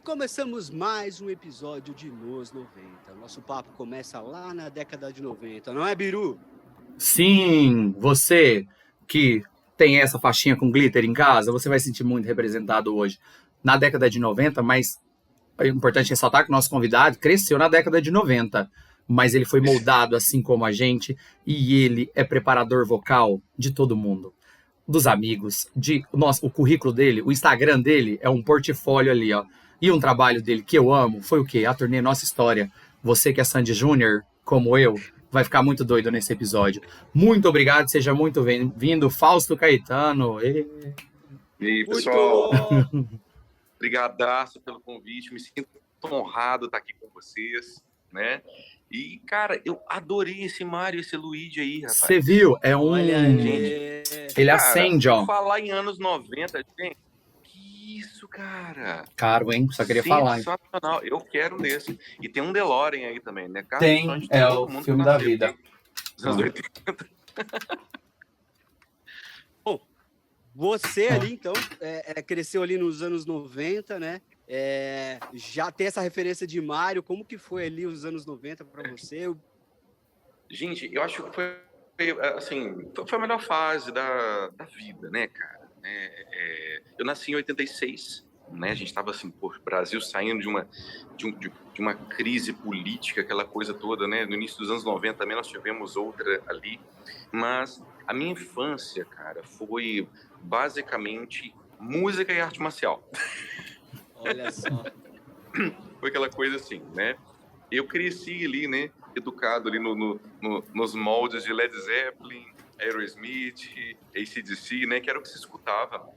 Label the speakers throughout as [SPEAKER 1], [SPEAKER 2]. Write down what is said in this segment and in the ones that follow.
[SPEAKER 1] começamos mais um episódio de Nos 90. Nosso papo começa lá na década de 90, não é, Biru?
[SPEAKER 2] Sim, você que tem essa faixinha com glitter em casa, você vai se sentir muito representado hoje. Na década de 90, mas é importante ressaltar que o nosso convidado cresceu na década de 90, mas ele foi moldado assim como a gente, e ele é preparador vocal de todo mundo, dos amigos, o currículo dele, o Instagram dele é um portfólio ali, ó. E um trabalho dele que eu amo foi o quê? A turnê Nossa História. Você que é Sandy Júnior, como eu, vai ficar muito doido nesse episódio. Muito obrigado, seja muito bem-vindo, Fausto Caetano.
[SPEAKER 3] E aí,
[SPEAKER 1] Muito
[SPEAKER 3] pessoal, brigadaço pelo convite, me sinto honrado estar aqui com vocês, né? E, cara, eu adorei esse Mário, esse Luigi aí, rapaz.
[SPEAKER 2] Você viu? É um...
[SPEAKER 1] Olha aí.
[SPEAKER 2] Ele
[SPEAKER 3] Cara,
[SPEAKER 2] acende, ó.
[SPEAKER 3] falar em anos 90, gente, que isso, cara?
[SPEAKER 2] Caro, hein? Só queria falar. Hein?
[SPEAKER 3] Sensacional, eu quero nesse. E tem um DeLorean aí também, né? Cara,
[SPEAKER 2] Tem, é o filme da vida.
[SPEAKER 3] Dos anos 80.
[SPEAKER 1] Bom, você ali, então, cresceu ali nos anos 90, né? Já tem essa referência de Mário. Como que foi ali os anos 90 para você?
[SPEAKER 3] Gente, eu acho que foi a melhor fase da vida, né, cara? Eu nasci em 86, né? A gente estava assim, o Brasil saindo de uma crise política, aquela coisa toda, né? No início dos anos 90 também nós tivemos outra ali, mas a minha infância, cara, foi basicamente música e arte marcial.
[SPEAKER 1] Olha só.
[SPEAKER 3] Foi aquela coisa assim, né? Eu cresci ali, né? Educado ali nos moldes de Led Zeppelin, Aerosmith, AC/DC, né? Que era o que se escutava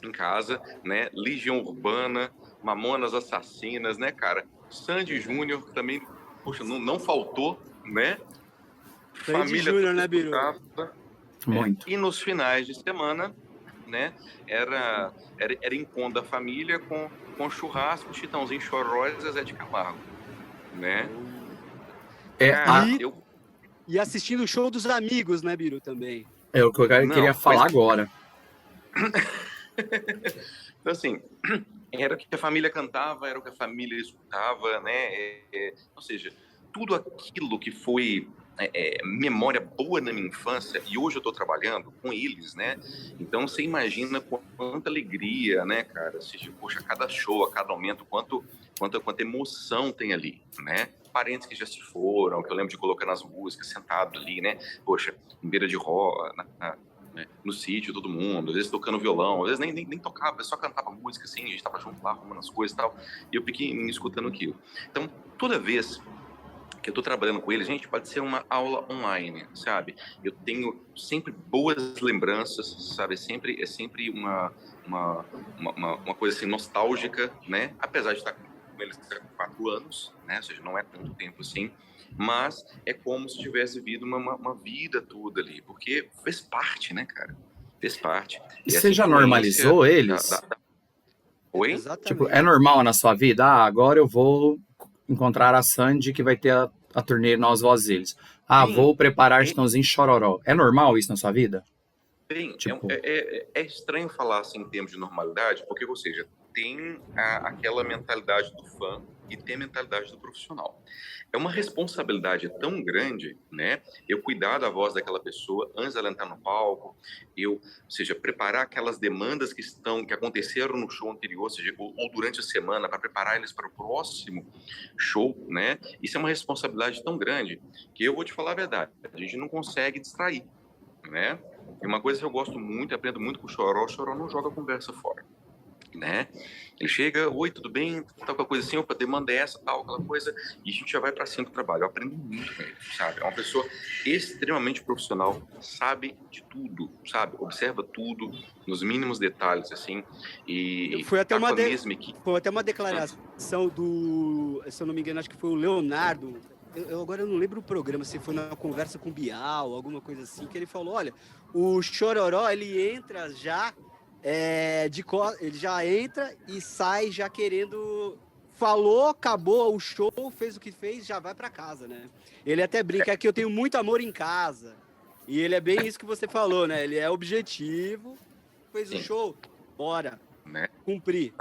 [SPEAKER 3] em casa, né? Legião Urbana, Mamonas Assassinas, né, cara? Sandy Júnior também, poxa, não faltou, né?
[SPEAKER 1] Sandy Júnior, né, Biru?
[SPEAKER 2] Muito.
[SPEAKER 3] E nos finais de semana, né? Era encontro da família com churrasco, Chitãozinho Chororó e Zezé de Camargo, né?
[SPEAKER 1] E assistindo o show dos amigos, né, Biru, também.
[SPEAKER 2] É o que eu queria falar agora.
[SPEAKER 3] Então, assim, era o que a família cantava, era o que a família escutava, né? Ou seja, tudo aquilo que foi memória boa na minha infância, e hoje eu estou trabalhando com eles, né? Então, você imagina quanta alegria, né, cara? Ou seja, poxa, cada show, a cada momento, quanta emoção tem ali, né? Parentes que já se foram, que eu lembro de colocar nas músicas, sentado ali, né? Poxa, em beira de roda, no sítio, todo mundo, às vezes tocando violão, às vezes nem tocava, só cantava música, assim, a gente tava junto lá, arrumando as coisas e tal, e eu pequenininho escutando aquilo. Então, toda vez que eu tô trabalhando com ele, gente, pode ser uma aula online, sabe? Eu tenho sempre boas lembranças, sabe? É sempre uma coisa assim, nostálgica, né? Apesar de estar com ele há 4 anos, né? Ou seja, não é tanto tempo assim, mas é como se tivesse vivido uma vida toda ali, porque fez parte, né, cara? Fez parte.
[SPEAKER 2] E você já normalizou eles?
[SPEAKER 3] Oi?
[SPEAKER 1] Exatamente.
[SPEAKER 2] Tipo, é normal na sua vida? Ah, agora eu vou encontrar a Sandy que vai ter a turnê Nós Vozes Eles. Ah, sim, vou preparar Chitãozinho Chororó. É normal isso na sua vida?
[SPEAKER 3] Bem, é estranho falar assim em termos de normalidade, porque, ou seja, tem aquela mentalidade do fã e tem a mentalidade do profissional. É uma responsabilidade tão grande, né? Eu cuidar da voz daquela pessoa antes dela entrar no palco, ou seja, preparar aquelas demandas que aconteceram no show anterior, ou seja, ou durante a semana, para preparar eles para o próximo show, né? Isso é uma responsabilidade tão grande que eu vou te falar a verdade, a gente não consegue distrair, né? E uma coisa que eu gosto muito, aprendo muito com o Chororó não joga a conversa fora, né? Ele chega, oi, tudo bem? Tal coisa assim, opa, demanda essa, tal, aquela coisa, e a gente já vai para cima do trabalho. Eu aprendo muito com ele, sabe? É uma pessoa extremamente profissional, sabe de tudo, sabe? Observa tudo, nos mínimos detalhes, assim, e
[SPEAKER 1] foi até uma
[SPEAKER 3] mesma equipe.
[SPEAKER 1] Foi até uma declaração do, se eu não me engano, acho que foi o Leonardo. Agora eu não lembro o programa, se foi na conversa com o Bial, alguma coisa assim, que ele falou, olha, o Chororó, ele entra já, ele já entra e sai já querendo, falou, acabou o show, fez o que fez, já vai para casa, né? Ele até brinca que eu tenho muito amor em casa, e ele é bem isso que você falou, né? Ele é objetivo, fez o show, bora,
[SPEAKER 3] né?
[SPEAKER 1] cumprir.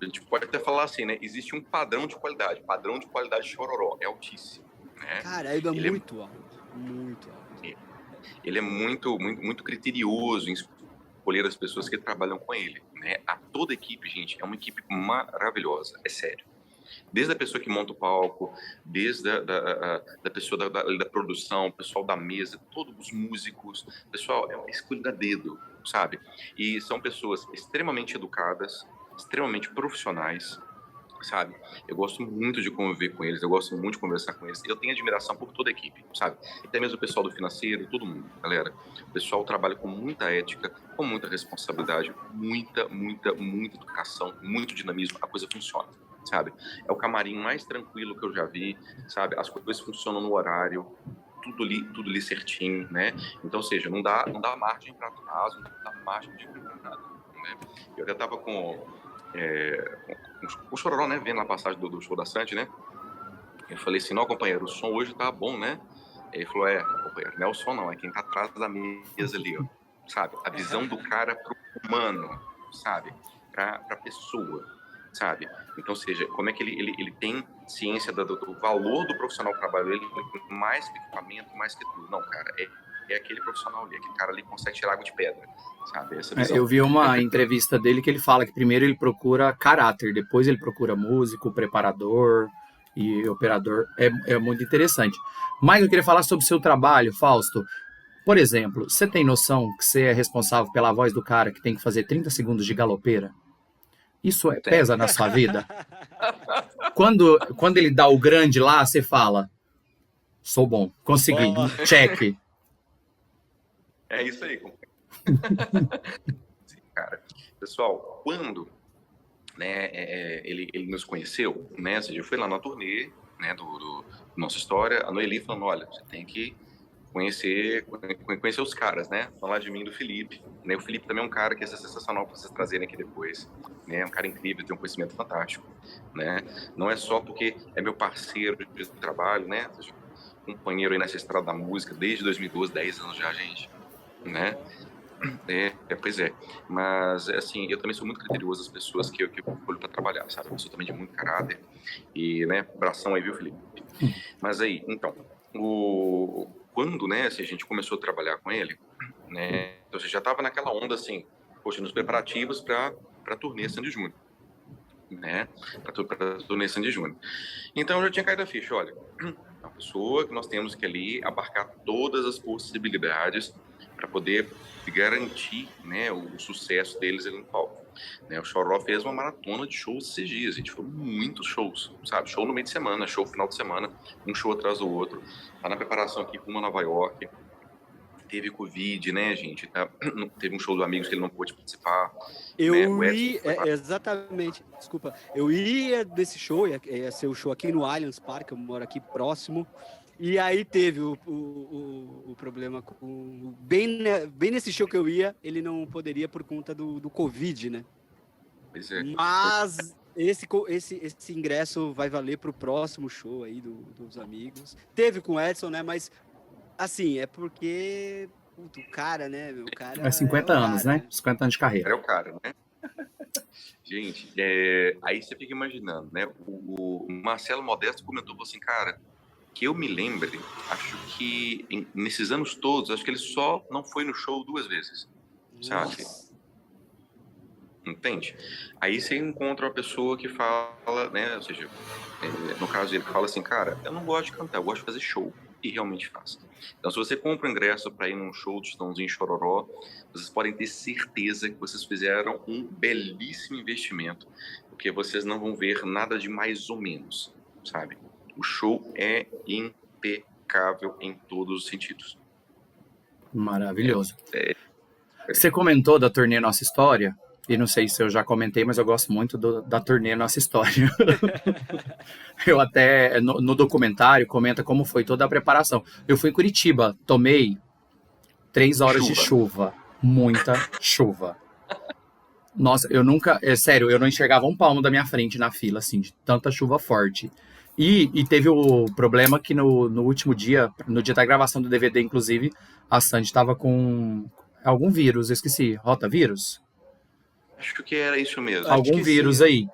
[SPEAKER 3] a gente pode até falar assim, né? Existe um padrão de qualidade. Padrão de qualidade de Chororó é altíssimo, né?
[SPEAKER 1] Caramba,
[SPEAKER 3] Ele é,
[SPEAKER 1] muito alto. Muito alto.
[SPEAKER 3] ele é muito criterioso em escolher as pessoas que trabalham com ele, né? A toda a equipe, gente, é uma equipe maravilhosa, é sério. Desde a pessoa que monta o palco, desde da pessoa da produção, o pessoal da mesa, todos os músicos, pessoal, é escolhido a dedo, sabe? E são pessoas extremamente educadas, extremamente profissionais, sabe? Eu gosto muito de conviver com eles, eu gosto muito de conversar com eles. Eu tenho admiração por toda a equipe, sabe? Até mesmo o pessoal do financeiro, todo mundo, galera. O pessoal trabalha com muita ética, com muita responsabilidade, muita educação, muito dinamismo. A coisa funciona, sabe? É o camarim mais tranquilo que eu já vi, sabe? As coisas funcionam no horário, tudo ali certinho, né? Então, ou seja, não dá margem para atraso, não dá margem de nada, né? Eu até tava com o Chororó, né, vendo a passagem do show da Sandy, né? Eu falei assim, não, companheiro, o som hoje tá bom, né? Ele falou, companheiro, não é o som não, é quem tá atrás da mesa ali, ó, sabe? A visão do cara pro humano, sabe? Pra pessoa, sabe? Então, ou seja, como é que ele tem ciência do valor do profissional que trabalha ele, mais que equipamento, mais que tudo. Não, cara, é aquele profissional ali, aquele cara ali consegue tirar água de pedra, sabe? Essa visão.
[SPEAKER 2] Eu vi uma entrevista dele que ele fala que primeiro ele procura caráter, depois ele procura músico, preparador e operador. É muito interessante. Mas eu queria falar sobre o seu trabalho, Fausto. Por exemplo, você tem noção que você é responsável pela voz do cara que tem que fazer 30 segundos de galopeira? Isso pesa na sua vida? Quando ele dá o grande lá, você fala, sou bom, consegui, check.
[SPEAKER 3] É isso aí, companheiro. Sim, cara. Pessoal, quando, né, ele nos conheceu, né, ou seja, eu fui lá na turnê, né, do Nossa História, a Noeli falando, olha, você tem que conhecer os caras, né, falar de mim e do Felipe, né, o Felipe também é um cara que é sensacional para vocês trazerem aqui depois, né, é um cara incrível, tem um conhecimento fantástico, né, não é só porque é meu parceiro de trabalho, né, ou seja, companheiro aí nessa estrada da música desde 2012, 10 anos já, gente, né? Pois é. Mas, assim, eu também sou muito criterioso das pessoas que eu escolho para trabalhar, sabe? Eu sou também de muito caráter. E, né, abração aí, viu, Felipe? Mas aí, então, quando, né, assim, a gente começou a trabalhar com ele, né, então você já estava naquela onda, assim, poxa, nos preparativos para a turnê Sandy Júnior, né? Para a turnê Sandy Júnior. Então, eu já tinha caído a ficha, olha, uma pessoa que nós temos que ali abarcar todas as possibilidades para poder garantir, né, o sucesso deles ali no palco. Né, o Chororó fez uma maratona de shows esses dias, a gente foi muitos shows, sabe? Show no meio de semana, show final de semana, um show atrás do outro. Tá na preparação aqui com uma Nova York, teve Covid, né, gente? Teve um show do Amigos que ele não pôde participar.
[SPEAKER 1] Exatamente, desculpa. Eu ia desse show, ia ser o show aqui no Allianz Parque, eu moro aqui próximo. E aí teve o problema com... Bem nesse show que eu ia, ele não poderia por conta do Covid, né?
[SPEAKER 3] Pois é.
[SPEAKER 1] Mas esse ingresso vai valer pro próximo show aí dos Amigos. Teve com o Edson, né? Mas, assim, é porque... Puto, o cara, né? O cara
[SPEAKER 2] é 50 anos,
[SPEAKER 1] cara,
[SPEAKER 2] né? 50 anos de carreira.
[SPEAKER 3] É o cara, né? Gente, aí você fica imaginando, né? O Marcelo Modesto comentou assim, cara... que eu me lembre, acho que nesses anos todos, acho que ele só não foi no show 2 vezes, sabe? Entende? Aí você encontra uma pessoa que fala, né, ou seja, no caso ele fala assim, cara, eu não gosto de cantar, eu gosto de fazer show, e realmente faz. Então, se você compra o ingresso para ir num show de Chitãozinho e Chororó, vocês podem ter certeza que vocês fizeram um belíssimo investimento, porque vocês não vão ver nada de mais ou menos, sabe? O show é impecável em todos os sentidos.
[SPEAKER 2] Maravilhoso. Você comentou da turnê Nossa História, e não sei se eu já comentei, mas eu gosto muito da turnê Nossa História. Eu até, no documentário, comenta como foi toda a preparação. Eu fui em Curitiba, tomei 3 horas de chuva. Muita chuva. Nossa, eu nunca... sério, eu não enxergava um palmo da minha frente na fila, assim, de tanta chuva forte. E teve o problema que no último dia, no dia da gravação do DVD, inclusive, a Sandy estava com algum vírus, eu esqueci, rotavírus?
[SPEAKER 3] Acho que era isso mesmo.
[SPEAKER 1] Acho
[SPEAKER 2] Algum
[SPEAKER 1] que
[SPEAKER 2] vírus
[SPEAKER 1] sim.
[SPEAKER 2] aí.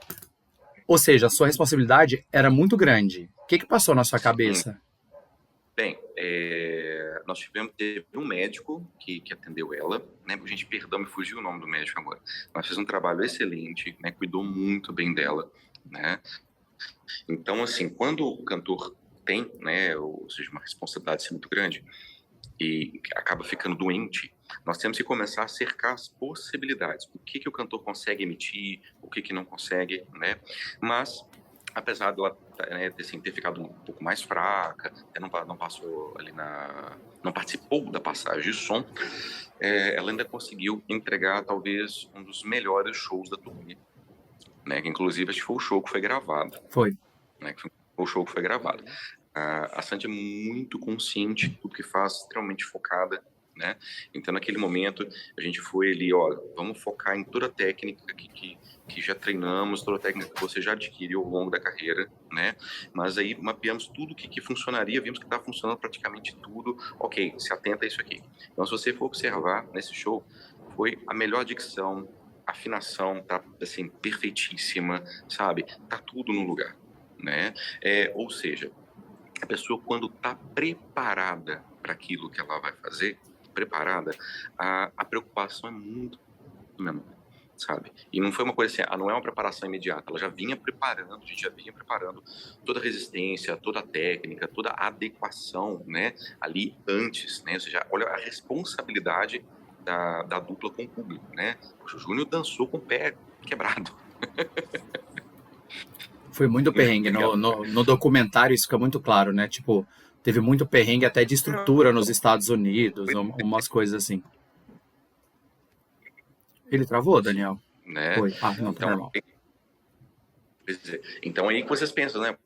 [SPEAKER 2] Ou seja, a sua responsabilidade era muito grande. O que passou na sua
[SPEAKER 3] Sim.
[SPEAKER 2] cabeça?
[SPEAKER 3] Bem, teve um médico que atendeu ela, né? Gente, perdão, me fugiu o nome do médico agora. Mas fez um trabalho excelente, né? Cuidou muito bem dela, né? Então, assim, quando o cantor tem, né, ou seja, uma responsabilidade assim, muito grande e acaba ficando doente, nós temos que começar a cercar as possibilidades. O que o cantor consegue emitir, o que não consegue, né? Mas, apesar dela, né, assim, ter ficado um pouco mais fraca, não passou ali não participou da passagem de som, ela ainda conseguiu entregar talvez um dos melhores shows da turnê, né? Que inclusive acho que foi o show que foi gravado,
[SPEAKER 2] Foi.
[SPEAKER 3] né? Que foi o show que foi gravado. A Sandy é muito consciente do que faz, extremamente focada, né? Então, naquele momento, a gente foi ali, ó, vamos focar em toda a técnica que já treinamos, toda a técnica que você já adquiriu ao longo da carreira, né? Mas aí mapeamos tudo que funcionaria, vimos que estava funcionando praticamente tudo. Ok, se atenta a isso aqui. Então, se você for observar nesse show, foi a melhor dicção, afinação tá, assim, perfeitíssima, sabe? Tá tudo no lugar, né? Ou seja, a pessoa, quando está preparada para aquilo que ela vai fazer, preparada, a preocupação é muito menor, sabe? E não foi uma coisa assim, não é uma preparação imediata, ela já vinha preparando, a gente já vinha preparando toda a resistência, toda a técnica, toda a adequação, né, ali antes, né? Ou seja, olha a responsabilidade da dupla com o público, né? Poxa, o Júnior dançou com o pé quebrado.
[SPEAKER 2] Foi muito perrengue. No documentário isso fica muito claro, né? Tipo, teve muito perrengue até de estrutura nos Estados Unidos, umas coisas assim. Ele travou, Daniel?
[SPEAKER 3] Né?
[SPEAKER 2] Foi. Ah, não, tá
[SPEAKER 3] Então,
[SPEAKER 2] normal.
[SPEAKER 3] então aí que vocês pensam, né?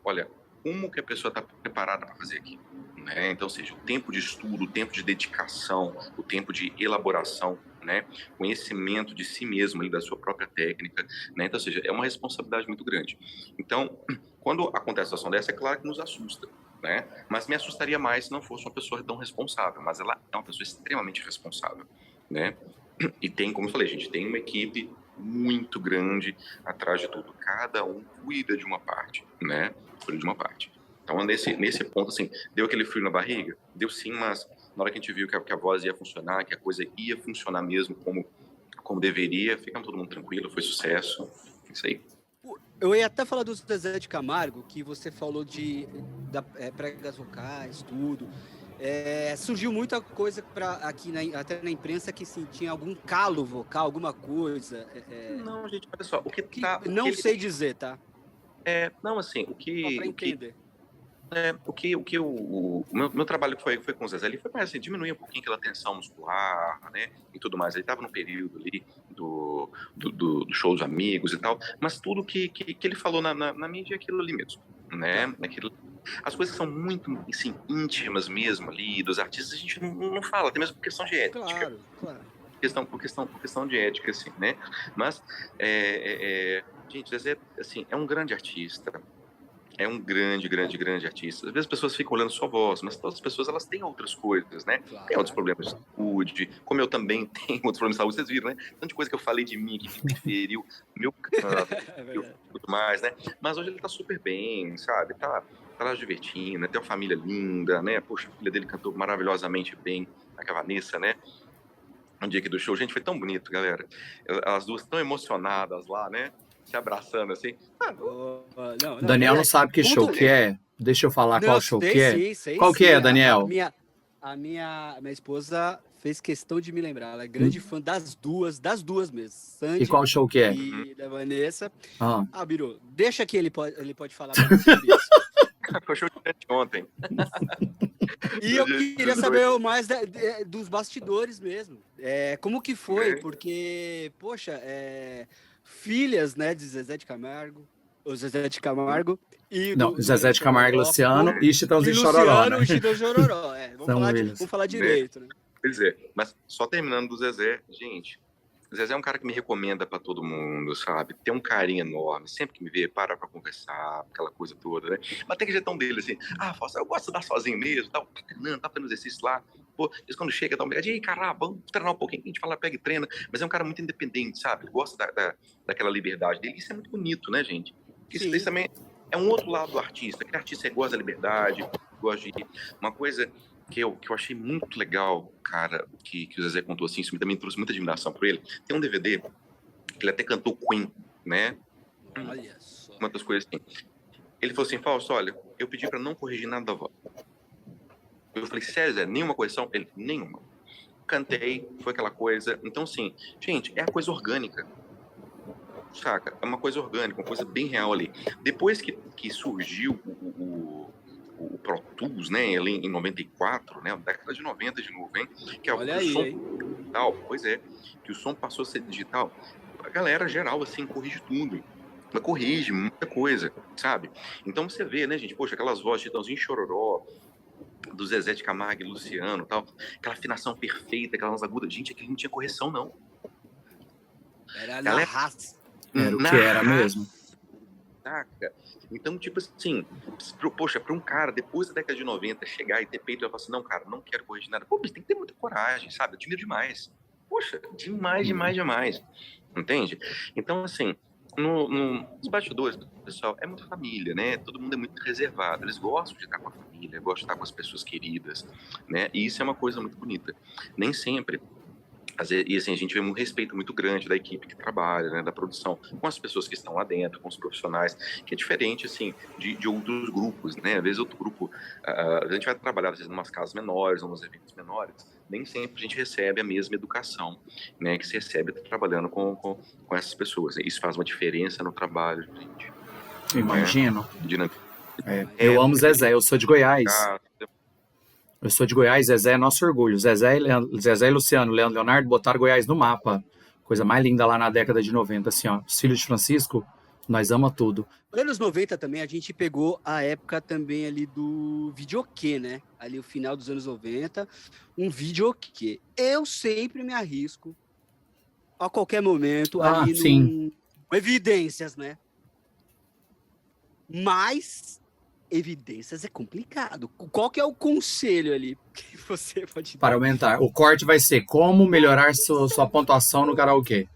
[SPEAKER 3] Olha, como que a pessoa está preparada para fazer aquilo? Né? Então, ou seja, o tempo de estudo, o tempo de dedicação, o tempo de elaboração, né? Conhecimento de si mesmo, ali, da sua própria técnica, né? Então, ou seja, é uma responsabilidade muito grande. Então, quando acontece uma situação dessa, é claro que nos assusta, né? Mas me assustaria mais se não fosse uma pessoa tão responsável, mas ela é uma pessoa extremamente responsável, né? E tem, como eu falei, a gente tem uma equipe muito grande atrás de tudo. Cada um cuida de uma parte, né? Cuida de uma parte. Então, nesse ponto, assim, deu aquele frio na barriga? Deu sim, mas na hora que a gente viu que a voz ia funcionar, que a coisa ia funcionar mesmo como deveria, ficamos todo mundo tranquilo, foi sucesso. Isso aí.
[SPEAKER 1] Eu ia até falar do Zezé de Camargo, que você falou pregas vocais, tudo. Surgiu muita coisa aqui até na imprensa que sim, tinha algum calo vocal, alguma coisa.
[SPEAKER 3] Não, gente, olha só,
[SPEAKER 1] não sei dizer, tá?
[SPEAKER 3] Não, assim,
[SPEAKER 1] Só para entender.
[SPEAKER 3] O meu trabalho foi com o Zezé, ele foi mais assim, diminuir um pouquinho aquela tensão muscular, né, e tudo mais. Ele estava no período ali do show dos amigos e tal, mas tudo que ele falou na mídia é aquilo ali mesmo, né? As coisas são muito, assim, íntimas mesmo ali, dos artistas, a gente não fala, até mesmo por questão de ética.
[SPEAKER 1] Claro.
[SPEAKER 3] Por questão de ética, assim, né? Mas, gente, Zezé, assim, é um grande artista. É um grande artista. Às vezes as pessoas ficam olhando só a voz, mas todas as pessoas, elas têm outras coisas, né?
[SPEAKER 1] Claro.
[SPEAKER 3] Tem outros problemas de saúde, como eu também tenho outros problemas de saúde, vocês viram, né? Tanta coisa que eu falei de mim que interferiu meu canto, tudo mais, né? Mas hoje ele tá super bem, sabe? Tá lá divertindo, né? Tem uma família linda, né? Poxa, a filha dele cantou maravilhosamente bem, a Vanessa, né? Um dia aqui do show, gente, foi tão bonito, galera. As duas tão emocionadas lá, né? Se abraçando assim.
[SPEAKER 2] Daniel não sabe que show que é. Deixa eu falar qual show que é. Qual que é, Daniel?
[SPEAKER 1] A minha esposa fez questão de me lembrar. Ela é grande fã das duas mesmo. Sandy
[SPEAKER 2] e qual show que é?
[SPEAKER 1] E da Vanessa.
[SPEAKER 2] Biro,
[SPEAKER 1] deixa que ele pode falar mais sobre isso.
[SPEAKER 3] Foi show de ontem.
[SPEAKER 1] E eu queria saber mais dos bastidores mesmo. Como que foi? Porque, poxa, filhas, né, de Zezé de Camargo, o Zezé de Camargo e
[SPEAKER 2] Zezé de Camargo, Luciano e Chitãozinho Chororó, né?
[SPEAKER 1] E Chitãozinho Chororó, vamos falar direito, né?
[SPEAKER 3] Pois é, mas só terminando do Zezé, gente, o Zezé é um cara que me recomenda pra todo mundo, sabe? Tem um carinho enorme, sempre que me vê, para pra conversar, aquela coisa toda, né? Mas tem que jeitão dele, assim, Fausto, eu gosto de dar sozinho mesmo, tá fazendo exercício lá. Pô, eles quando chega, dá uma olhadinha, caralho, vamos treinar um pouquinho, a gente fala, pega e treina, mas é um cara muito independente, sabe? Ele gosta daquela liberdade dele, isso é muito bonito, né, gente? Isso
[SPEAKER 1] Sim.
[SPEAKER 3] também é um outro lado do artista, que artista gosta da liberdade, gosta de... Uma coisa que eu achei muito legal, cara, que o Zezé contou assim, isso também trouxe muita admiração por ele, tem um DVD que ele até cantou Queen, né?
[SPEAKER 1] Olha só.
[SPEAKER 3] Uma das coisas assim. Ele falou assim, Fausto, olha, eu pedi pra não corrigir nada da voz. Eu falei, César, nenhuma correção? Ele, nenhuma. Cantei, foi aquela coisa. Então, assim, gente, é a coisa orgânica. Saca? É uma coisa orgânica, uma coisa bem real ali. Depois que surgiu o Pro Tools, né, ali em 94, né, década de 90 de novo, hein? Que é
[SPEAKER 1] Olha
[SPEAKER 3] o
[SPEAKER 1] aí,
[SPEAKER 3] som
[SPEAKER 1] hein?
[SPEAKER 3] digital, pois é, que o som passou a ser digital. A galera geral, assim, corrige tudo. Mas corrige muita coisa, sabe? Então você vê, né, gente? Poxa, aquelas vozes de Chitãozinho e Chororó, do Zezé de Camargo e Luciano, tal, aquela afinação perfeita, aquela voz aguda. Gente, aquilo não tinha correção, não.
[SPEAKER 1] Era na
[SPEAKER 3] Galera,
[SPEAKER 1] raça.
[SPEAKER 2] Era o
[SPEAKER 3] na
[SPEAKER 2] que era
[SPEAKER 3] raça,
[SPEAKER 2] mesmo.
[SPEAKER 3] saca? Então, tipo assim, poxa, pra um cara, depois da década de 90, chegar e ter peito e falar assim, não, cara, não quero corrigir nada. Pô, mas tem que ter muita coragem, sabe? Eu admiro demais. Poxa, demais, demais, demais. Entende? Então, assim, nos bastidores, pessoal, é muito família, né? Todo mundo é muito reservado. Eles gostam de estar com a família, gostam de estar com as pessoas queridas, né? E isso é uma coisa muito bonita. Nem sempre. E assim, a gente vê um respeito muito grande da equipe que trabalha, né, da produção, com as pessoas que estão lá dentro, com os profissionais, que é diferente, assim, de outros grupos, né? Às vezes outro grupo, a gente vai trabalhar, às vezes, em umas casas menores, ou nos eventos menores, nem sempre a gente recebe a mesma educação, né, que se recebe trabalhando com essas pessoas. Isso faz uma diferença no trabalho, gente.
[SPEAKER 2] Imagino.
[SPEAKER 3] É,
[SPEAKER 2] Eu amo Zezé, eu sou de Goiás. Eu sou de Goiás, Zezé é nosso orgulho. Zezé e Luciano, Leandro Leonardo botaram Goiás no mapa. Coisa mais linda lá na década de 90, assim, ó. Os filhos de Francisco, nós ama tudo.
[SPEAKER 1] Anos 90 também, a gente pegou a época também ali do videokê, né? Ali o final dos anos 90, um videokê. Eu sempre me arrisco, a qualquer momento, ali
[SPEAKER 2] Sim.
[SPEAKER 1] evidências, né? Mas evidências é complicado. Qual que é o conselho ali que você pode dar?
[SPEAKER 2] Para aumentar. O corte vai ser como melhorar sua pontuação no karaokê.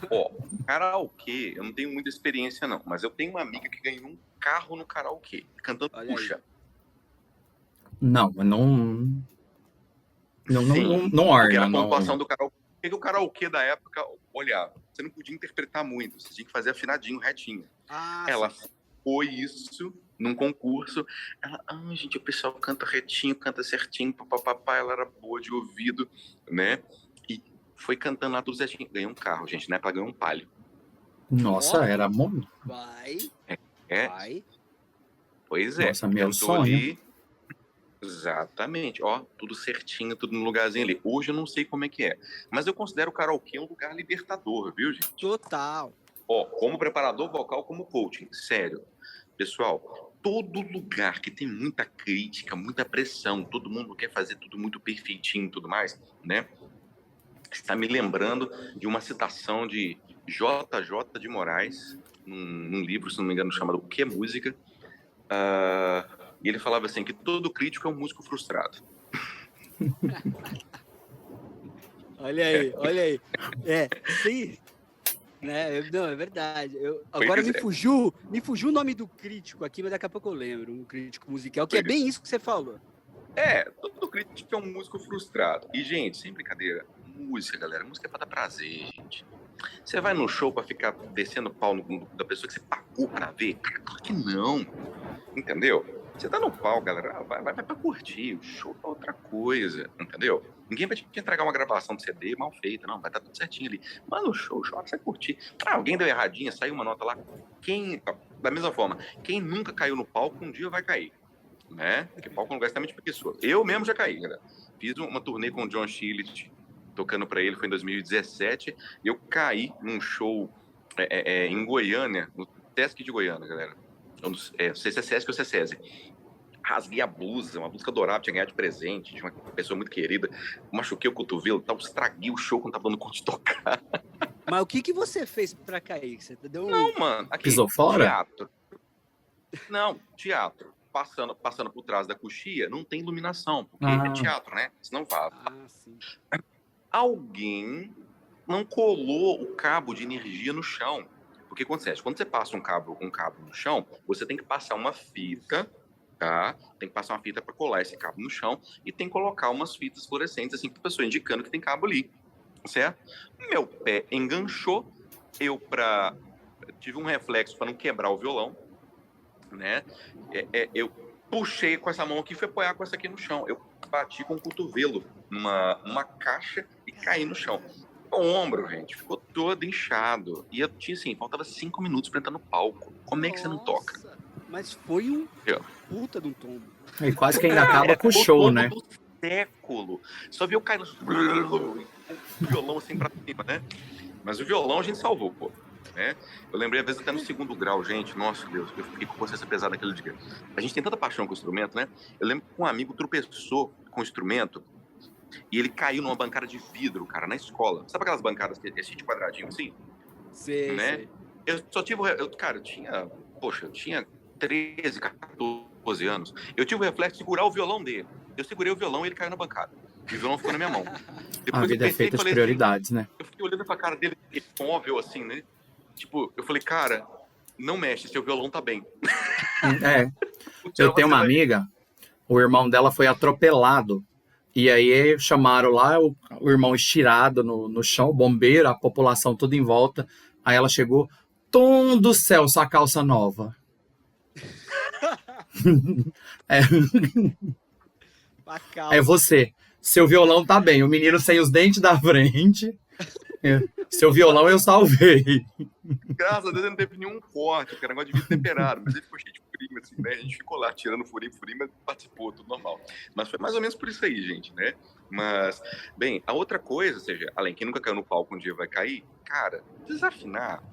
[SPEAKER 3] Ó, karaokê, eu não tenho muita experiência não, mas eu tenho uma amiga que ganhou um carro no karaokê, cantando Puxa.
[SPEAKER 2] Não, mas não orna.
[SPEAKER 3] Porque era a pontuação do karaokê. Porque o karaokê da época, olha, você não podia interpretar muito, você tinha que fazer afinadinho, retinho. Ela foi isso num concurso. Ela, gente, o pessoal canta retinho, canta certinho, papapá, ela era boa de ouvido, né? E foi cantando lá tudo certinho. Ganhou um carro, gente, né? Ela ganhou um Palio.
[SPEAKER 2] Nossa, era bom.
[SPEAKER 1] Vai.
[SPEAKER 3] Pois é.
[SPEAKER 2] Nossa, meu sonho.
[SPEAKER 3] Ali, exatamente, ó, tudo certinho, tudo no lugarzinho ali. Hoje eu não sei como é que é, mas eu considero o karaokê um lugar libertador, viu, gente?
[SPEAKER 1] Total.
[SPEAKER 3] Ó, como preparador vocal, como coaching, sério. Pessoal, todo lugar que tem muita crítica, muita pressão, todo mundo quer fazer tudo muito perfeitinho e tudo mais, né? Está me lembrando de uma citação de J.J. de Moraes, num livro, se não me engano, chamado O que é Música? E ele falava assim, que todo crítico é um músico frustrado.
[SPEAKER 1] Olha aí. Sim. Né? Não, é verdade. Agora me fugiu o nome do crítico aqui, mas daqui a pouco eu lembro. Um crítico musical, que é bem isso que você falou.
[SPEAKER 3] Todo crítico é um músico frustrado. E, gente, sem brincadeira, música, galera, música é pra dar prazer, gente. Você vai no show pra ficar descendo o pau da pessoa que você pagou pra ver? Claro que não. Entendeu? Você tá no pau, galera, vai pra curtir. O show é outra coisa, entendeu? Ninguém vai te entregar uma gravação de CD mal feita, não. Vai estar tudo certinho ali. Mas no show você vai curtir. Alguém deu erradinha, saiu uma nota lá. Da mesma forma, quem nunca caiu no palco, um dia vai cair. Né? Porque palco é um lugar extremamente preguiçoso. Eu mesmo já caí, galera. Fiz uma turnê com o John Schillet, tocando pra ele, foi em 2017. E eu caí num show em Goiânia, no Sesc de Goiânia, galera. Não sei se é Sesc ou se é SESI. Rasguei a blusa, uma blusa adorável, tinha ganhado de presente, de uma pessoa muito querida. Machuquei o cotovelo, tal, estraguei o show quando tava dando conta de tocar.
[SPEAKER 1] Mas o que você fez pra cair? Você deu
[SPEAKER 3] Não, mano. Aqui,
[SPEAKER 2] pisou fora?
[SPEAKER 3] Teatro. Não, teatro. passando por trás da coxia, não tem iluminação, porque
[SPEAKER 2] Ah.
[SPEAKER 3] é teatro, né? Senão vaza.
[SPEAKER 1] Sim.
[SPEAKER 3] Alguém não colou o cabo de energia no chão. Porque acontece, quando você passa um cabo no chão, você tem que passar uma fita, tá? Tem que passar uma fita para colar esse cabo no chão e tem que colocar umas fitas fluorescentes, assim, para a pessoa indicando que tem cabo ali, certo? Meu pé enganchou, tive um reflexo para não quebrar o violão, né? Eu puxei com essa mão aqui e fui apoiar com essa aqui no chão. Eu bati com o cotovelo numa caixa e caí no chão. O ombro, gente, ficou todo inchado. E eu tinha, assim, faltava 5 minutos pra entrar no palco. Como é que você não toca?
[SPEAKER 1] Nossa, mas foi um puta de um tombo.
[SPEAKER 2] E quase que ainda acaba com o show, né?
[SPEAKER 3] Do século. Só vi eu cair no violão assim pra cima, né? Mas o violão a gente salvou, pô. Né? Eu lembrei, às vezes, até no 2º grau, gente. Nossa, Deus, eu fiquei com consciência pesada naquele dia. A gente tem tanta paixão com o instrumento, né? Eu lembro que um amigo tropeçou com o instrumento e ele caiu numa bancada de vidro, cara, na escola. Sabe aquelas bancadas que é cheio de quadradinho assim?
[SPEAKER 1] Sei,
[SPEAKER 3] Né?
[SPEAKER 1] sei.
[SPEAKER 3] Eu só tive... Cara, eu tinha 13, 14 anos. Eu tive o reflexo de segurar o violão dele. Eu segurei o violão e ele caiu na bancada. E o violão ficou na minha mão.
[SPEAKER 2] A vida é feita de prioridades, né?
[SPEAKER 3] Eu fiquei olhando pra cara dele, móvel assim, né? Tipo, eu falei, cara, não mexe, seu violão tá bem.
[SPEAKER 2] Eu tenho uma amiga, o irmão dela foi atropelado. E aí chamaram lá o irmão estirado no chão, o bombeiro, a população tudo em volta. Aí ela chegou, Tom do céu, sua calça nova. É você. Seu violão tá bem. O menino sem os dentes da frente. Seu violão eu salvei.
[SPEAKER 3] Graças a Deus não teve nenhum corte, porque o negócio de vidro temperado, mas ele ficou cheio de furinho, assim, né? A gente ficou lá tirando furinho, mas participou, tudo normal. Mas foi mais ou menos por isso aí, gente, né? Mas, bem, a outra coisa, ou seja, além quem nunca caiu no palco um dia vai cair, cara, desafinar,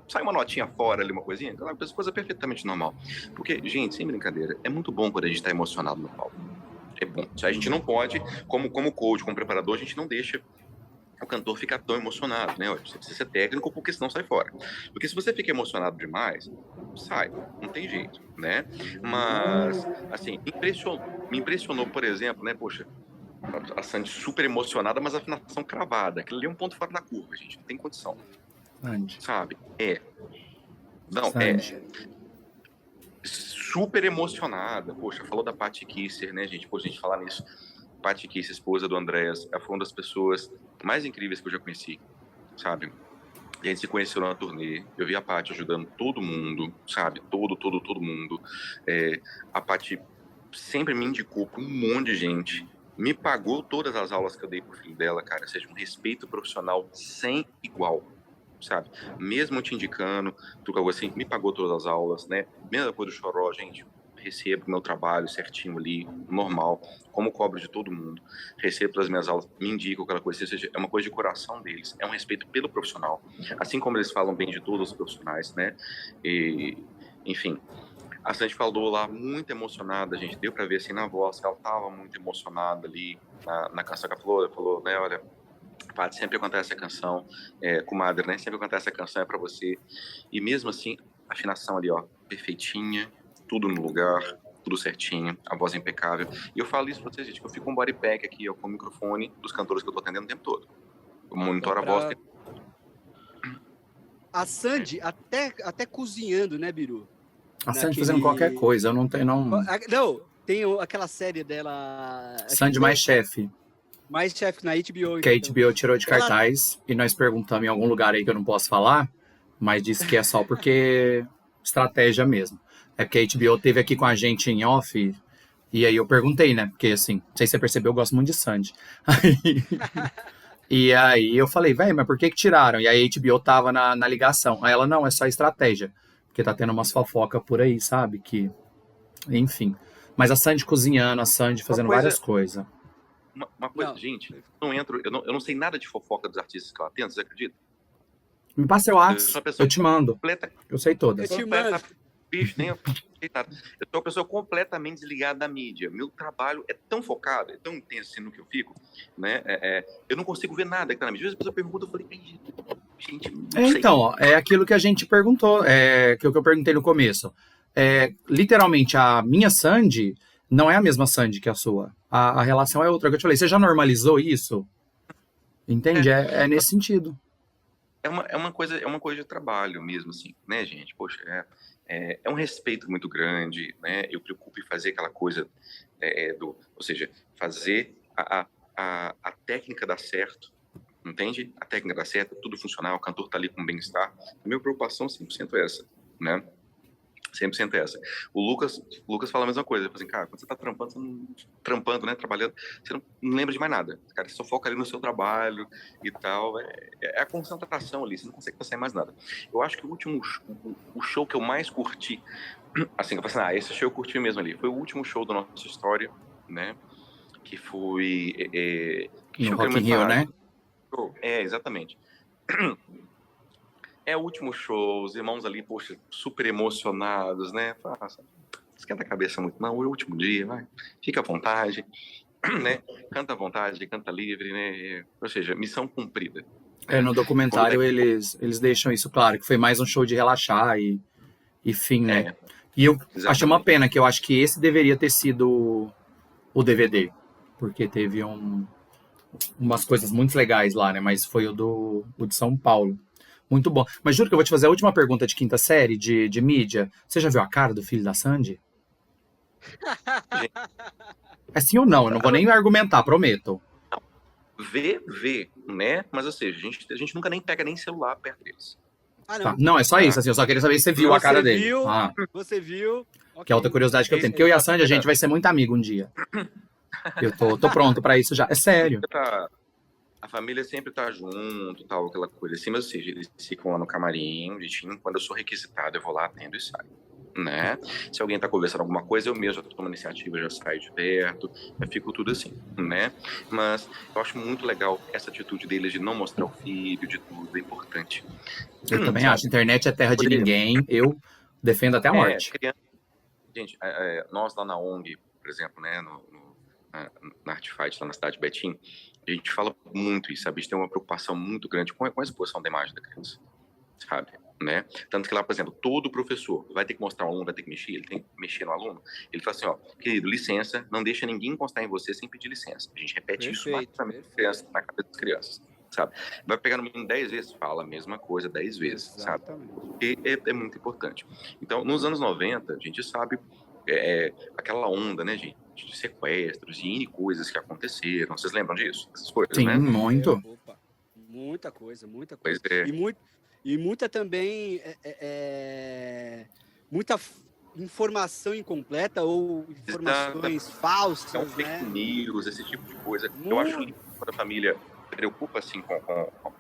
[SPEAKER 3] sai uma notinha fora ali, uma coisinha, é uma coisa perfeitamente normal. Porque, gente, sem brincadeira, é muito bom quando a gente tá emocionado no palco. É bom. A gente não pode, como coach, como preparador, a gente não deixa o cantor ficar tão emocionado, né? Você precisa ser técnico, porque senão sai fora. Porque se você fica emocionado demais, sai, não tem jeito, né? Mas, assim, me impressionou, por exemplo, né? Poxa, a Sandy super emocionada, mas a afinação cravada. Aquilo ali é um ponto fora da curva, gente. Não tem condição.
[SPEAKER 2] Sandy.
[SPEAKER 3] Sabe? Não,
[SPEAKER 2] Sandy.
[SPEAKER 3] Super emocionada. Poxa, falou da Paty Kisser, né, gente? Poxa, a gente falar nisso. Paty Kisser, esposa do Andréas, ela foi uma das pessoas mais incríveis que eu já conheci, sabe? A gente se conheceu na turnê, eu vi a Paty ajudando todo mundo, sabe? Todo mundo. A Paty sempre me indicou para um monte de gente, me pagou todas as aulas que eu dei pro filho dela, cara, ou seja, um respeito profissional sem igual, sabe? Mesmo te indicando, algo assim, me pagou todas as aulas, né? Mesma coisa do Choró, gente, recebo meu trabalho certinho ali, normal, como cobro de todo mundo, recebo pelas minhas aulas, me indicam aquela coisa, ou seja, é uma coisa de coração deles, é um respeito pelo profissional, assim como eles falam bem de todos os profissionais, né? E, enfim, a Sandy falou lá, muito emocionada, a gente deu pra ver assim na voz, que ela tava muito emocionada ali, na canção que ela falou, né, olha, Paty, sempre acontece essa canção, comadre, né, sempre acontece essa canção, é pra você, e mesmo assim, a afinação ali, ó, perfeitinha, tudo no lugar, tudo certinho, a voz é impecável. E eu falo isso pra vocês, gente, que eu fico com um body pack aqui, ó, com o microfone dos cantores que eu tô atendendo o tempo todo. Eu monitoro a voz.
[SPEAKER 1] A Sandy, até cozinhando, né, Biru?
[SPEAKER 2] A Sandy fazendo qualquer coisa, eu não tenho, não...
[SPEAKER 1] Não, tem aquela série dela...
[SPEAKER 2] Sandy Mais Chef.
[SPEAKER 1] Mais Chef na HBO.
[SPEAKER 2] Que a HBO tirou de cartaz, e nós perguntamos em algum lugar aí que eu não posso falar, mas disse que é só porque estratégia mesmo. É porque a HBO teve aqui com a gente em off, e aí eu perguntei, né? Porque assim, não sei se você percebeu, eu gosto muito de Sandy. E aí eu falei, velho, mas por que tiraram? E aí a HBO tava na ligação. Aí ela, não, é só estratégia. Porque tá tendo umas fofocas por aí, sabe? Que, enfim. Mas a Sandy cozinhando, a Sandy fazendo várias coisas.
[SPEAKER 3] Uma coisa, não. Gente, eu não sei nada de fofoca dos artistas que ela atende, você acredita?
[SPEAKER 2] Me passa seu WhatsApp, eu te mando. Eu sei todas.
[SPEAKER 1] Eu te mando.
[SPEAKER 3] Bicho, nem eu sou uma pessoa completamente desligada da mídia. Meu trabalho é tão focado, é tão intenso assim, no que eu fico, né? Eu não consigo ver nada que tá na mídia. Às vezes a pessoa pergunta, eu falei, gente, não sei.
[SPEAKER 2] Então, é aquilo que a gente perguntou, que eu perguntei no começo. literalmente, a minha Sandy não é a mesma Sandy que a sua. A relação é outra. Que eu te falei, você já normalizou isso? Entende? É nesse sentido.
[SPEAKER 3] É uma coisa de trabalho mesmo, assim, né, gente? Poxa, é um respeito muito grande, né? Eu preocupo em fazer aquela coisa ou seja, fazer a técnica dar certo, entende? A técnica dar certo, tudo funcionar, o cantor tá ali com bem-estar. A minha preocupação 100% é essa, né? 100% é essa. O Lucas fala a mesma coisa. Ele fala assim, cara, quando você tá trampando, né, trabalhando, você não lembra de mais nada. Cara, você só foca ali no seu trabalho e tal. É a concentração ali, você não consegue passar em mais nada. Eu acho que o show que eu mais curti, assim, eu falei assim, esse show eu curti mesmo ali, foi o último show da nossa história, né, que foi... que
[SPEAKER 2] No
[SPEAKER 3] show que
[SPEAKER 2] Rock in
[SPEAKER 3] ele
[SPEAKER 2] Rio, né?
[SPEAKER 3] exatamente. É o último show, os irmãos ali, poxa, super emocionados, né? Faça, esquenta a cabeça muito, não, é o último dia, vai, fica à vontade, né? Canta à vontade, canta livre, né? Ou seja, missão cumprida.
[SPEAKER 2] No documentário eles deixam isso claro, que foi mais um show de relaxar e fim, né? E eu achei uma pena, que eu acho que esse deveria ter sido o DVD, porque teve umas coisas muito legais lá, né? Mas foi o de São Paulo. Muito bom. Mas juro que eu vou te fazer a última pergunta de quinta série, de mídia. Você já viu a cara do filho da Sandy? É sim ou não? Eu não vou nem argumentar, prometo.
[SPEAKER 3] Vê, né? Mas, ou seja, a gente nunca nem pega nem celular perto deles.
[SPEAKER 1] Ah, não.
[SPEAKER 2] Tá. Não, é só isso, assim, eu só queria saber se você viu a cara dele.
[SPEAKER 1] Você viu.
[SPEAKER 2] Que é outra curiosidade que eu tenho. Porque eu e a Sandy, a gente vai ser muito amigo um dia. Eu tô pronto pra isso já. É sério.
[SPEAKER 3] A família sempre tá junto, tal, aquela coisa assim, mas ou seja, eles ficam lá no camarim, bonitinho. Quando eu sou requisitado, eu vou lá, atendo e saio, né? Se alguém tá conversando alguma coisa, eu mesmo já tomo iniciativa, já saio de perto, eu fico tudo assim, né? Mas eu acho muito legal essa atitude deles de não mostrar o filho, de tudo, é importante.
[SPEAKER 2] Eu também acho. Internet é terra de ninguém. Eu defendo até a morte.
[SPEAKER 3] Gente, nós lá na ONG, por exemplo, né, na Artfight, lá na cidade de Betim, a gente fala muito isso, sabe? A gente tem uma preocupação muito grande com a exposição da imagem da criança, sabe? Né? Tanto que lá, por exemplo, todo professor vai ter que mostrar o aluno, vai ter que mexer, ele tem que mexer no aluno. Ele fala assim, ó, querido, licença, não deixa ninguém encostar em você sem pedir licença. A gente repete isso na cabeça das crianças, sabe? Vai pegar no mínimo 10 vezes, fala a mesma coisa 10 vezes, exatamente. Sabe? Porque é muito importante. Então, nos anos 90, a gente sabe aquela onda, né, gente, de sequestros e N coisas que aconteceram. Vocês lembram disso? Essas coisas,
[SPEAKER 2] sim,
[SPEAKER 3] né?
[SPEAKER 2] Muito.
[SPEAKER 1] Opa, muita coisa. E muita também, muita informação incompleta ou informações falsas,
[SPEAKER 3] então, fake news, esse tipo de coisa. Eu acho lindo quando a família preocupa assim com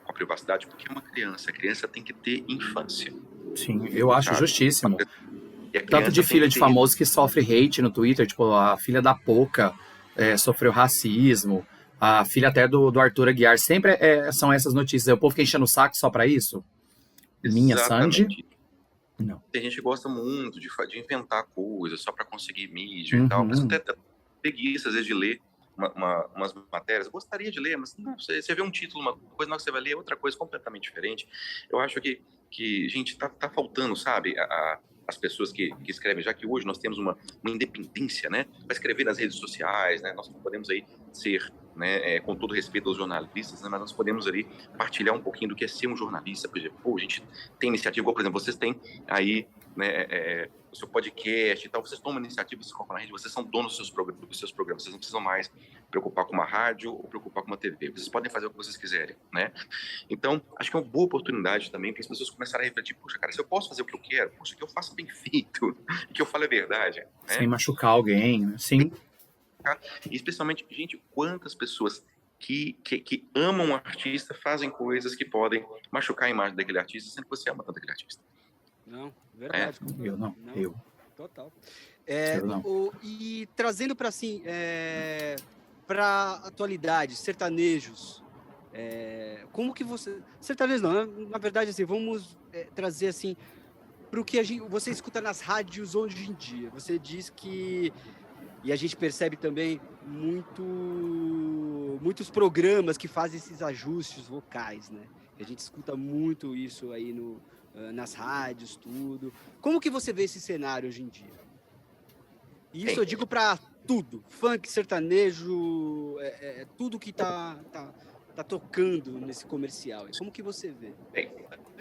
[SPEAKER 3] a privacidade, porque é uma criança. A criança tem que ter infância.
[SPEAKER 2] Sim, eu acho justíssimo.
[SPEAKER 3] E
[SPEAKER 2] tanto de filha de famoso que sofre hate no Twitter, tipo, a filha da Poca sofreu racismo, a filha até do Arthur Aguiar, sempre são essas notícias. O povo fica enchendo o saco só pra isso? Minha Sandy? Não.
[SPEAKER 3] Tem gente que gosta muito de inventar coisas só pra conseguir mídia e tal, mas até preguiça, às vezes, de ler umas matérias. Eu gostaria de ler, mas não, você vê um título, uma coisa, na hora que você vai ler outra coisa completamente diferente. Eu acho que gente, tá faltando, sabe, as pessoas que escrevem, já que hoje nós temos uma independência, né, para escrever nas redes sociais, né, nós não podemos aí ser, né, com todo respeito aos jornalistas, né, mas nós podemos ali partilhar um pouquinho do que é ser um jornalista. Por exemplo, a gente tem iniciativa, igual, por exemplo, vocês têm aí, né, o seu podcast e tal, vocês tomam iniciativa, vocês colocam na rede, vocês são donos dos seus programas, vocês não precisam mais preocupar com uma rádio ou preocupar com uma TV, vocês podem fazer o que vocês quiserem, né? Então, acho que é uma boa oportunidade também para as pessoas começarem a refletir, poxa, cara, se eu posso fazer o que eu quero, poxa, que eu faça bem feito, e que eu fale a verdade, né?
[SPEAKER 2] Sem machucar alguém, né? Sim.
[SPEAKER 3] E especialmente, gente, quantas pessoas que amam um artista fazem coisas que podem machucar a imagem daquele artista, sendo que você ama tanto aquele artista.
[SPEAKER 1] Não, verdade.
[SPEAKER 2] Eu não.
[SPEAKER 1] Total.
[SPEAKER 2] Eu não.
[SPEAKER 1] E trazendo para assim, para atualidade, sertanejos, como que você... Sertanejos não, na verdade, assim, vamos trazer assim, para o que você escuta nas rádios hoje em dia. Você diz que, e a gente percebe também muitos programas que fazem esses ajustes vocais, né? A gente escuta muito isso aí nas rádios, tudo. Como que você vê esse cenário hoje em dia? E isso eu digo para tudo, funk, sertanejo, tudo que tá tocando nesse comercial. Como que você vê?
[SPEAKER 3] Bem,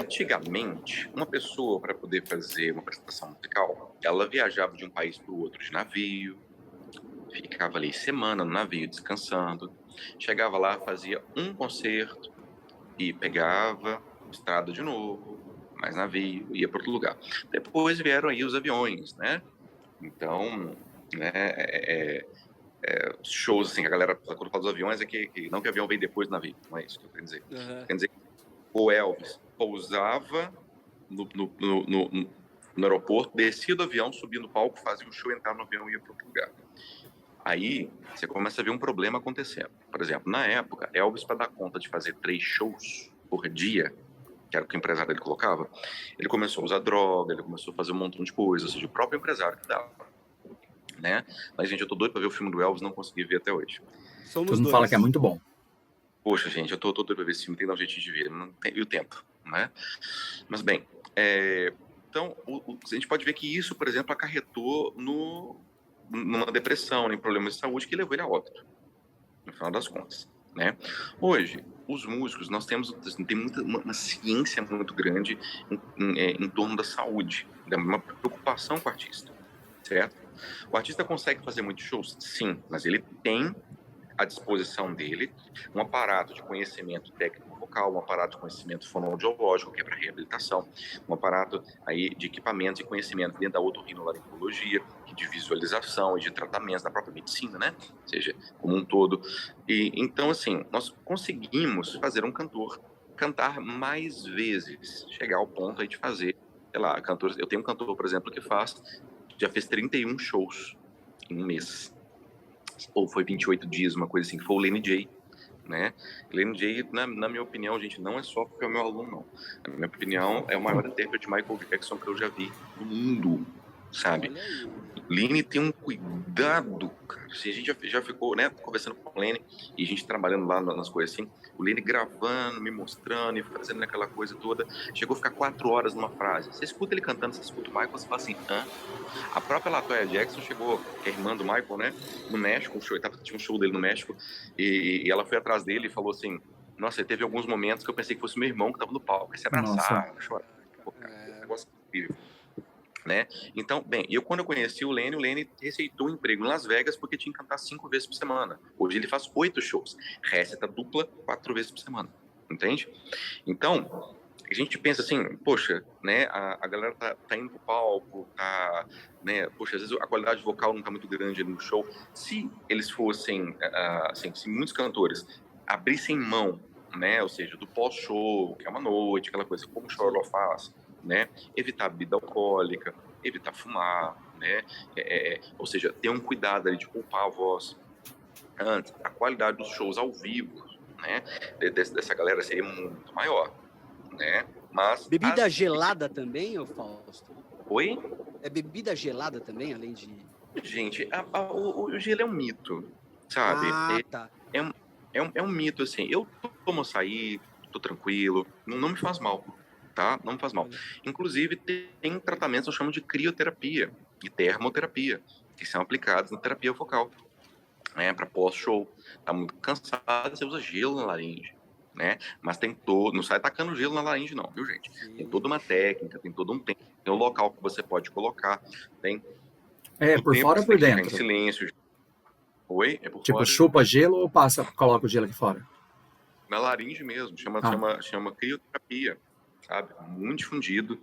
[SPEAKER 3] antigamente, uma pessoa, para poder fazer uma apresentação musical, ela viajava de um país para o outro de navio, ficava ali semana no navio descansando, chegava lá, fazia um concerto e pegava estrada de novo, mais navio, ia para outro lugar. Depois vieram aí os aviões, né? Então, né, shows, assim, a galera, quando fala dos aviões, é que não que o avião vem depois do navio, não é isso que eu quero dizer. Quer dizer, o Elvis pousava no aeroporto, descia do avião, subia no palco, fazia um show, entrava no avião e ia para outro lugar. Aí você começa a ver um problema acontecendo. Por exemplo, na época, Elvis, para dar conta de fazer 3 shows por dia, que era o que o empresário dele colocava, ele começou a usar droga, ele começou a fazer um montão de coisas, ou seja, o próprio empresário que dava, né? Mas, gente, eu tô doido para ver o filme do Elvis, não consegui ver até hoje.
[SPEAKER 2] Todo mundo fala que é muito bom.
[SPEAKER 3] Poxa, gente, eu tô doido para ver esse filme, tem que dar um jeitinho de ver, não tem, e o tempo, né? Mas, bem, então, a gente pode ver que isso, por exemplo, acarretou numa depressão, em problemas de saúde que levou ele a óbito, no final das contas, né? Hoje, os músicos, nós temos uma ciência muito grande em torno da saúde, uma preocupação com o artista, certo? O artista consegue fazer muitos shows? Sim, mas ele tem à disposição dele um aparato de conhecimento técnico vocal, um aparato de conhecimento fonoaudiológico, que é para reabilitação, um aparato aí de equipamentos e conhecimento dentro da otorrinolaringologia, de visualização e de tratamentos da própria medicina, né? Ou seja, como um todo. E então, assim, nós conseguimos fazer um cantor cantar mais vezes, chegar ao ponto aí de fazer, sei lá, cantores. Eu tenho um cantor, por exemplo, que já fez 31 shows em um mês. Ou foi 28 dias, uma coisa assim, que foi o Lenny J, né? Lenny J, na minha opinião, gente, não é só porque é o meu aluno, não. Na minha opinião, é o maior intérprete de Michael Jackson que eu já vi no mundo, sabe? Lenny tem um cuidado, cara. A gente já ficou, né, conversando com o Lenny e a gente trabalhando lá nas coisas assim, o Lenny gravando, me mostrando e fazendo aquela coisa toda. Chegou a ficar 4 horas numa frase. Você escuta ele cantando, você escuta o Michael, você fala assim, hã? A própria Latoya Jackson chegou, que é irmã do Michael, né, no México, tinha um show dele no México, e ela foi atrás dele e falou assim, nossa, teve alguns momentos que eu pensei que fosse meu irmão que tava no palco, se abraçar, chorar. Pô, cara, um negócio incrível. Né? Então, bem, quando eu conheci o Lenny receitou um emprego em Las Vegas porque tinha que cantar 5 vezes por semana. Hoje ele faz 8 shows, receita dupla 4 vezes por semana, entende? Então, a gente pensa assim, poxa, né, a galera tá indo pro palco, né, poxa, às vezes a qualidade vocal não tá muito grande no show. Se eles fossem, assim, se muitos cantores abrissem mão, né, ou seja, do pós-show, que é uma noite, aquela coisa, como o Chororó faz, né? Evitar bebida alcoólica, evitar fumar, né? Ou seja, ter um cuidado ali de poupar a voz. Antes, a qualidade dos shows ao vivo, né? Dessa galera seria muito maior, né? Mas
[SPEAKER 1] bebida gelada também, ô Fausto?
[SPEAKER 3] Oi?
[SPEAKER 1] É bebida gelada também, além de...
[SPEAKER 3] Gente, o gelo é um mito, sabe?
[SPEAKER 1] Tá.
[SPEAKER 3] É um mito, assim. Eu tomo açaí, tô tranquilo, não me faz mal. Tá? Não faz mal. Inclusive, tem tratamentos que eu chamo de crioterapia e termoterapia, que são aplicados na terapia vocal, né? Para pós-show. Tá muito cansado, você usa gelo na laringe, né? Mas não sai tacando gelo na laringe, não, viu, gente? Sim. Tem toda uma técnica, tem todo um tempo, tem um local que você pode colocar, tem.
[SPEAKER 2] Por fora ou por dentro?
[SPEAKER 3] Em silêncio. Oi? É por
[SPEAKER 2] tipo,
[SPEAKER 3] fora.
[SPEAKER 2] Chupa gelo ou coloca o gelo aqui fora?
[SPEAKER 3] Na laringe mesmo, chama crioterapia. Sabe? Muito difundido,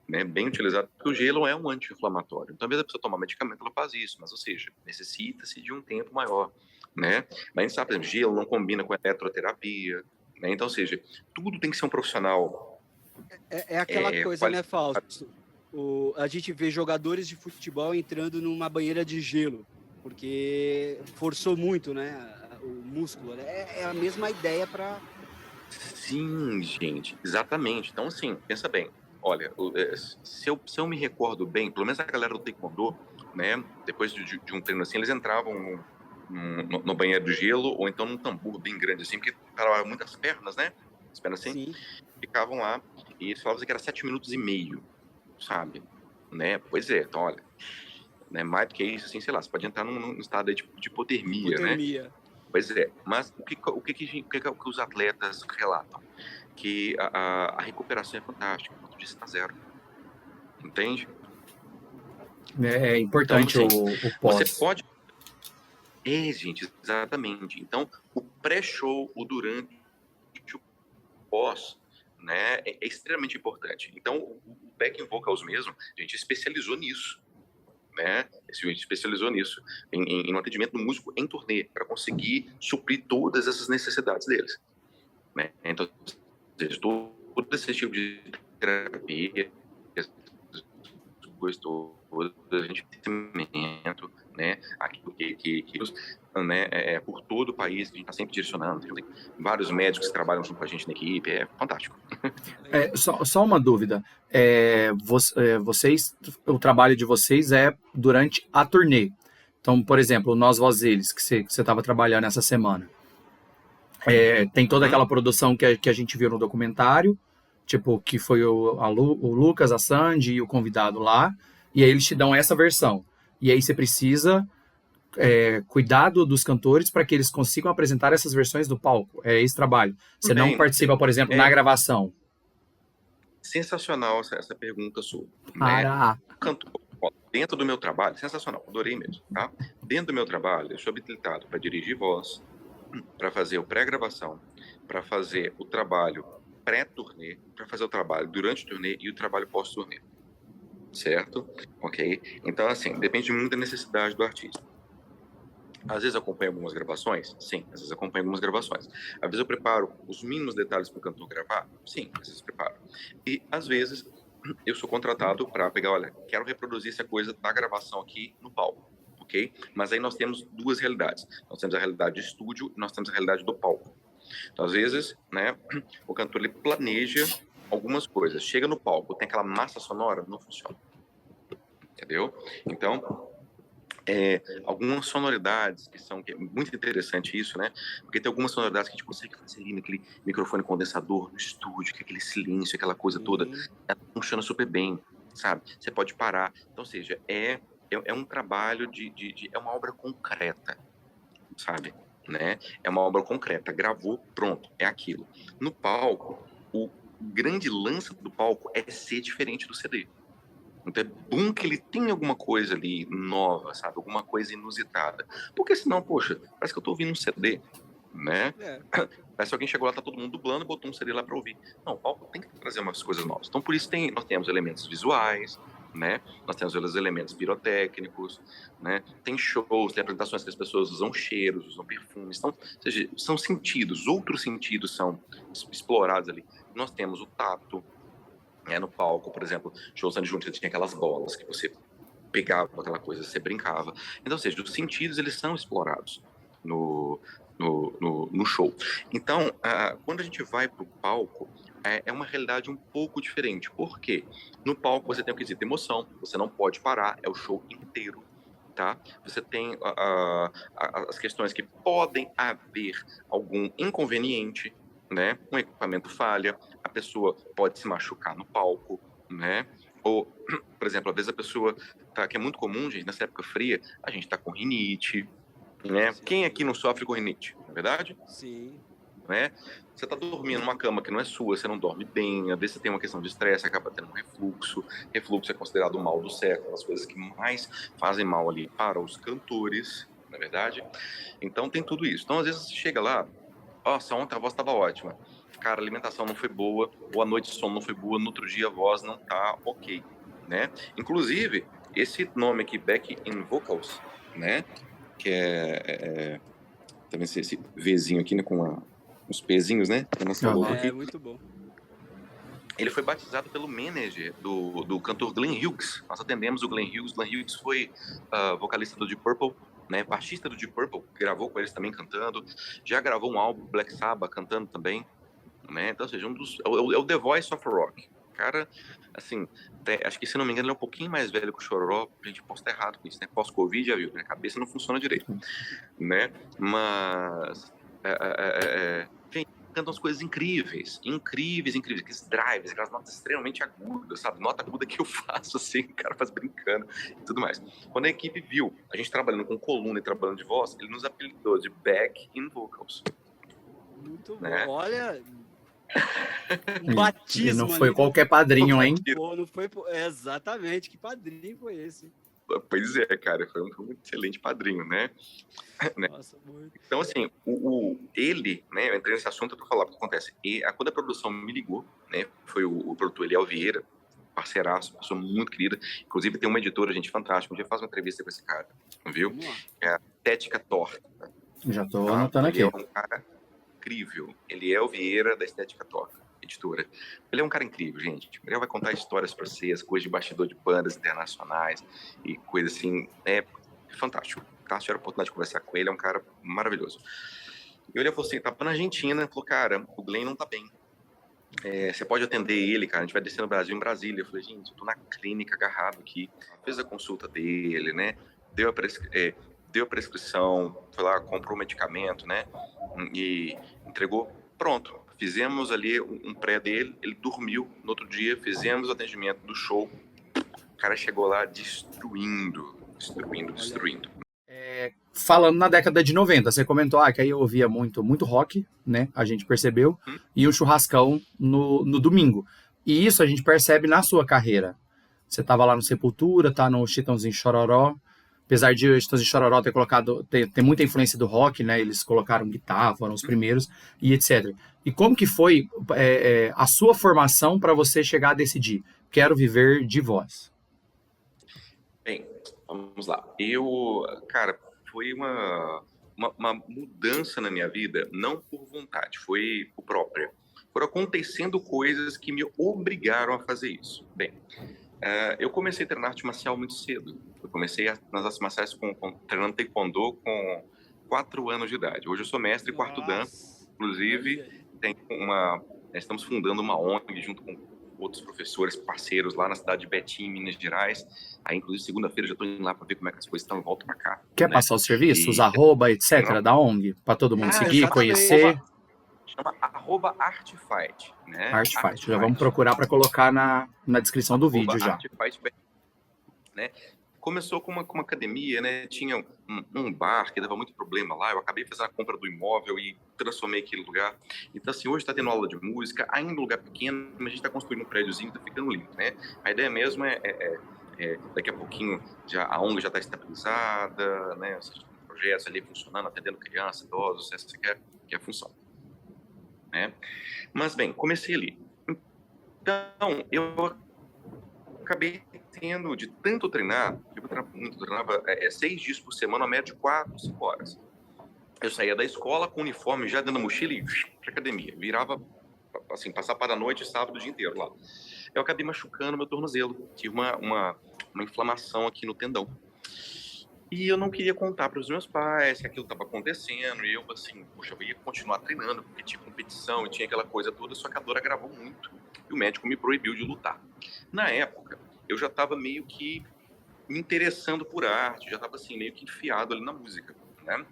[SPEAKER 3] né? Bem utilizado, porque o gelo é um anti-inflamatório. Então, às vezes a pessoa toma medicamento, ela faz isso, mas, ou seja, necessita-se de um tempo maior, né? Mas a gente sabe, por exemplo, gelo não combina com a eletroterapia, né? Então, ou seja, tudo tem que ser um profissional.
[SPEAKER 1] É aquela coisa, né, Fausto? A gente vê jogadores de futebol entrando numa banheira de gelo, porque forçou muito, né? O músculo. É a mesma ideia para...
[SPEAKER 3] Sim, gente, exatamente. Então, assim, pensa bem. Olha, se eu me recordo bem, pelo menos a galera do Taekwondo, né, depois de um treino assim, eles entravam no banheiro de gelo ou então num tambor bem grande assim, porque trabalhava muitas pernas, né? As pernas assim, sim, ficavam lá E eles falavam que era 7 minutos e meio, sabe? Né? Pois é, então olha, né, mais do que isso, assim, sei lá, você pode entrar num estado aí de hipotermia, né?
[SPEAKER 1] Hipotermia.
[SPEAKER 3] Pois é, mas o que os atletas relatam? Que a recuperação é fantástica, quanto disso está zero, entende?
[SPEAKER 2] É
[SPEAKER 3] Então,
[SPEAKER 2] importante
[SPEAKER 3] assim,
[SPEAKER 2] o
[SPEAKER 3] você
[SPEAKER 2] pós.
[SPEAKER 3] pode... gente, exatamente. Então, o pré-show, o durante, o pós, né, é extremamente importante. Então, o backing vocals mesmo, a gente especializou nisso, né? A gente especializou nisso, em um atendimento do músico em turnê, para conseguir suprir todas essas necessidades deles, né? Então, todo esse tipo de terapia, coisas todas, a gente tem conhecimento, né? Aquilo que né, por todo o país, que a gente está sempre direcionando, tem vários médicos que trabalham junto com a gente na equipe, é fantástico.
[SPEAKER 2] Só uma dúvida. Vocês, o trabalho de vocês é durante a turnê. Então, por exemplo, Nós Vozeles, que você estava trabalhando essa semana. Tem toda aquela produção que a gente viu no documentário, tipo, que foi o Lucas, a Sandy e o convidado lá, e aí eles te dão essa versão. E aí você precisa cuidar dos cantores para que eles consigam apresentar essas versões do palco. É esse trabalho. Você não
[SPEAKER 3] Também,
[SPEAKER 2] participa, por exemplo, na gravação.
[SPEAKER 3] Sensacional essa pergunta sua, né?
[SPEAKER 2] Para.
[SPEAKER 3] Cantor, ó, dentro do meu trabalho, sensacional, adorei mesmo, tá? Dentro do meu trabalho, eu sou habilitado para dirigir voz, para fazer o pré-gravação, para fazer o trabalho pré-turnê, para fazer o trabalho durante o turnê e o trabalho pós-turnê, certo? Ok? Então, assim, depende muito da necessidade do artista. Às vezes acompanho algumas gravações? Sim, às vezes acompanho algumas gravações. Às vezes eu preparo os mínimos detalhes para o cantor gravar? Sim, às vezes preparo. E às vezes eu sou contratado para pegar, olha, quero reproduzir essa coisa da gravação aqui no palco, ok? Mas aí nós temos duas realidades. Nós temos a realidade de estúdio e nós temos a realidade do palco. Então, às vezes, né, o cantor ele planeja algumas coisas. Chega no palco, tem aquela massa sonora, não funciona. Entendeu? Então, algumas sonoridades que é muito interessante isso, né? Porque tem algumas sonoridades que a gente consegue fazer ali naquele microfone condensador no estúdio, que é aquele silêncio, aquela coisa toda, ela funciona super bem, sabe? Você pode parar. Então, ou seja, é um trabalho é uma obra concreta, sabe? Né? É uma obra concreta, gravou, pronto, é aquilo. No palco, o grande lance do palco é ser diferente do CD. Então é bom que ele tenha alguma coisa ali nova, sabe? Alguma coisa inusitada. Porque senão, poxa, parece que eu tô ouvindo um CD, né? Parece que alguém chegou lá, tá todo mundo dublando e botou um CD lá para ouvir. Não, o palco tem que trazer umas coisas novas. Então por isso nós temos elementos visuais, né? Nós temos os elementos pirotécnicos, né? Tem shows, tem apresentações que as pessoas usam cheiros, usam perfumes. Então, ou seja, são sentidos, outros sentidos são explorados ali. Nós temos o tato, no palco, por exemplo, show Sandy Júnior, tinha aquelas bolas que você pegava aquela coisa, você brincava. Então, ou seja, os sentidos, eles são explorados no show. Então, quando a gente vai para o palco, é uma realidade um pouco diferente. Por quê? No palco você tem o quesito de emoção, você não pode parar, é o show inteiro. Tá? Você tem as questões que podem haver algum inconveniente, né? Um equipamento falha, a pessoa pode se machucar no palco, né? Ou, por exemplo, às vezes a pessoa que é muito comum, gente, nessa época fria, a gente tá com rinite, né?
[SPEAKER 1] Sim.
[SPEAKER 3] Quem aqui não sofre com rinite, não é verdade?
[SPEAKER 1] Sim.
[SPEAKER 3] Né? Você tá dormindo numa cama que não é sua, você não dorme bem, às vezes você tem uma questão de estresse, acaba tendo um refluxo. Refluxo é considerado o mal do século, as coisas que mais fazem mal ali para os cantores, não é verdade? Então tem tudo isso. Então às vezes você chega lá, nossa, ontem a voz estava ótima. Cara, a alimentação não foi boa, ou a noite de sono não foi boa, no outro dia a voz não tá ok, né? Inclusive, esse nome aqui, Back in Vocals, né? Que também esse Vzinho aqui, né? Com os pezinhos, né? Que nós falou aqui.
[SPEAKER 1] Muito bom.
[SPEAKER 3] Ele foi batizado pelo manager do cantor Glenn Hughes. Nós atendemos o Glenn Hughes. Glenn Hughes foi vocalista do Deep Purple, né, baixista do Deep Purple, gravou com eles também cantando, já gravou um álbum Black Sabbath cantando também, né? Então, ou seja, é o The Voice of Rock. Cara, assim, acho que se não me engano ele é um pouquinho mais velho que o Chororó, a gente pode estar errado com isso, né? Pós-Covid, já viu, né? A cabeça não funciona direito, né? Mas, enfim, cantam as coisas incríveis, aqueles drives, aquelas notas extremamente agudas, sabe? Nota aguda que eu faço, assim, o cara faz brincando e tudo mais. Quando a equipe viu a gente trabalhando com coluna e trabalhando de voz, ele nos apelidou de back in vocals.
[SPEAKER 1] Muito
[SPEAKER 3] Né?
[SPEAKER 1] bom. Olha, um
[SPEAKER 2] E
[SPEAKER 1] batismo
[SPEAKER 2] não foi
[SPEAKER 1] ali.
[SPEAKER 2] qualquer padrinho, hein?
[SPEAKER 1] Pô, não foi... Exatamente, que padrinho foi esse?
[SPEAKER 3] Pois é, cara, foi um excelente padrinho, né?
[SPEAKER 1] Nossa, muito.
[SPEAKER 3] Então, assim, ele, né, eu entrei nesse assunto para falar o que acontece. E quando a produção me ligou, né, foi o produtor Eliel Vieira, parceiraço, pessoa muito querida. Inclusive, tem uma editora, gente, fantástica. Um dia faz uma entrevista com esse cara, viu?
[SPEAKER 1] Vamos lá.
[SPEAKER 3] É a Estética Torta.
[SPEAKER 2] Já tô
[SPEAKER 3] Tá?
[SPEAKER 2] anotando
[SPEAKER 3] Ele
[SPEAKER 2] aqui.
[SPEAKER 3] é um cara incrível. Eliel Vieira, da Estética Torta, editora. Ele é um cara incrível, gente. Ele vai contar histórias para vocês, coisas de bastidor de bandas internacionais e coisas assim. É fantástico. Tá? Se tiver a oportunidade de conversar com ele, é um cara maravilhoso. E ele falou assim, tava na Argentina, falou, cara, o Glenn não tá bem. Você pode atender ele, cara, a gente vai descer no Brasil, em Brasília. Eu falei, gente, eu tô na clínica agarrado aqui. Fez a consulta dele, né? Deu a prescrição, foi lá, comprou o medicamento, né? E entregou, pronto. Fizemos ali um pré dele, ele dormiu. No outro dia, fizemos o atendimento do show. O cara chegou lá destruindo.
[SPEAKER 2] Falando na década de 90, você comentou que aí eu ouvia muito rock, né? A gente percebeu. E um churrascão no domingo. E isso a gente percebe na sua carreira. Você tava lá no Sepultura, tá no Chitãozinho Chororó. Apesar de o Chitãozinho Chororó ter colocado... Tem muita influência do rock, né? Eles colocaram guitarra, foram os primeiros, e etc. E como que foi a sua formação para você chegar a decidir? Quero viver de voz.
[SPEAKER 3] Bem, vamos lá. Cara, foi uma mudança na minha vida, não por vontade, foi por própria. Foram acontecendo coisas que me obrigaram a fazer isso. Bem, eu comecei a treinar arte marcial muito cedo. Eu comecei nas artes marciais treinando taekwondo com 4 anos de idade. Hoje eu sou mestre em quarto dan, inclusive estamos fundando uma ONG junto com outros professores, parceiros lá na cidade de Betim, Minas Gerais. Aí, inclusive, segunda-feira já estou indo lá para ver como é que as coisas estão, volto para cá.
[SPEAKER 2] Quer passar os serviços, arroba, etc, da ONG, para todo mundo seguir,
[SPEAKER 1] exatamente.
[SPEAKER 2] conhecer?
[SPEAKER 3] Chama @artfight, né?
[SPEAKER 2] Artfight, já vamos procurar para colocar na descrição do vídeo já.
[SPEAKER 3] Artfight, né? Começou com uma academia, né? Tinha um bar que dava muito problema lá. Eu acabei fazendo a compra do imóvel e transformei aquele lugar. Então, assim, hoje está tendo aula de música, ainda um lugar pequeno, mas a gente está construindo um prédiozinho, está ficando lindo, né? A ideia mesmo daqui a pouquinho a ONG já está estabilizada, né? Projetos ali funcionando, atendendo crianças, idosos, essa que é a função, né? Mas, bem, comecei ali. Então, eu acabei tendo, de tanto treinar, eu treinava 6 dias por semana, a média de 4, 5 horas. Eu saía da escola com o uniforme já dentro da mochila e pra academia. Virava, assim, passar para a noite, sábado, o dia inteiro lá. Eu acabei machucando meu tornozelo. Tive uma inflamação aqui no tendão. E eu não queria contar para os meus pais que aquilo estava acontecendo. E eu, assim, poxa, eu ia continuar treinando, porque tinha competição e tinha aquela coisa toda, só que a dor agravou muito. E o médico me proibiu de lutar. Na época, eu já estava meio que me interessando por arte, já estava assim, meio que enfiado ali na música, né?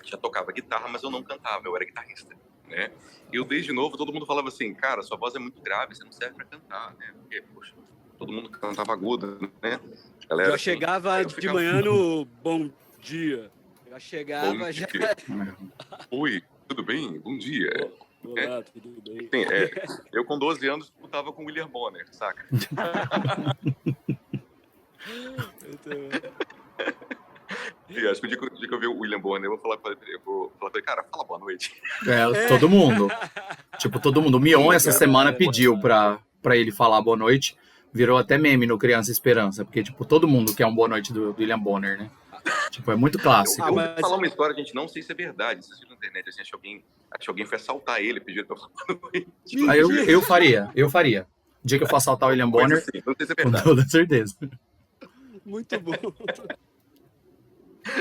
[SPEAKER 3] Já tocava guitarra, mas eu não cantava, eu era guitarrista, né? E eu, desde novo, todo mundo falava assim, cara, sua voz é muito grave, você não serve para cantar, né? Porque, poxa, todo mundo cantava agudo, né? Galera,
[SPEAKER 1] Já chegava de manhã no bom dia. Já chegava,
[SPEAKER 3] bom
[SPEAKER 1] já...
[SPEAKER 3] dia. Oi, tudo bem? Bom dia.
[SPEAKER 1] Olá, tudo bem?
[SPEAKER 3] Eu com 12 anos disputava com o William Bonner, saca? E acho que o dia que eu ver o William Bonner, eu vou falar para ele, cara, fala boa noite.
[SPEAKER 2] Todo mundo. Tipo, todo mundo. O Mion essa semana pediu pra ele falar boa noite. Virou até meme no Criança Esperança. Porque, tipo, todo mundo quer um boa noite do William Bonner, né? Tipo, é muito clássico.
[SPEAKER 3] Eu vou falar uma história, gente, não sei se é verdade. Vocês viram na internet, assim, acho que alguém foi assaltar ele, pediu pra falar boa noite.
[SPEAKER 2] Aí eu faria. O dia que eu for assaltar o William Bonner,
[SPEAKER 3] assim, não sei se é
[SPEAKER 2] com
[SPEAKER 3] verdade.
[SPEAKER 2] toda certeza.
[SPEAKER 1] Muito bom.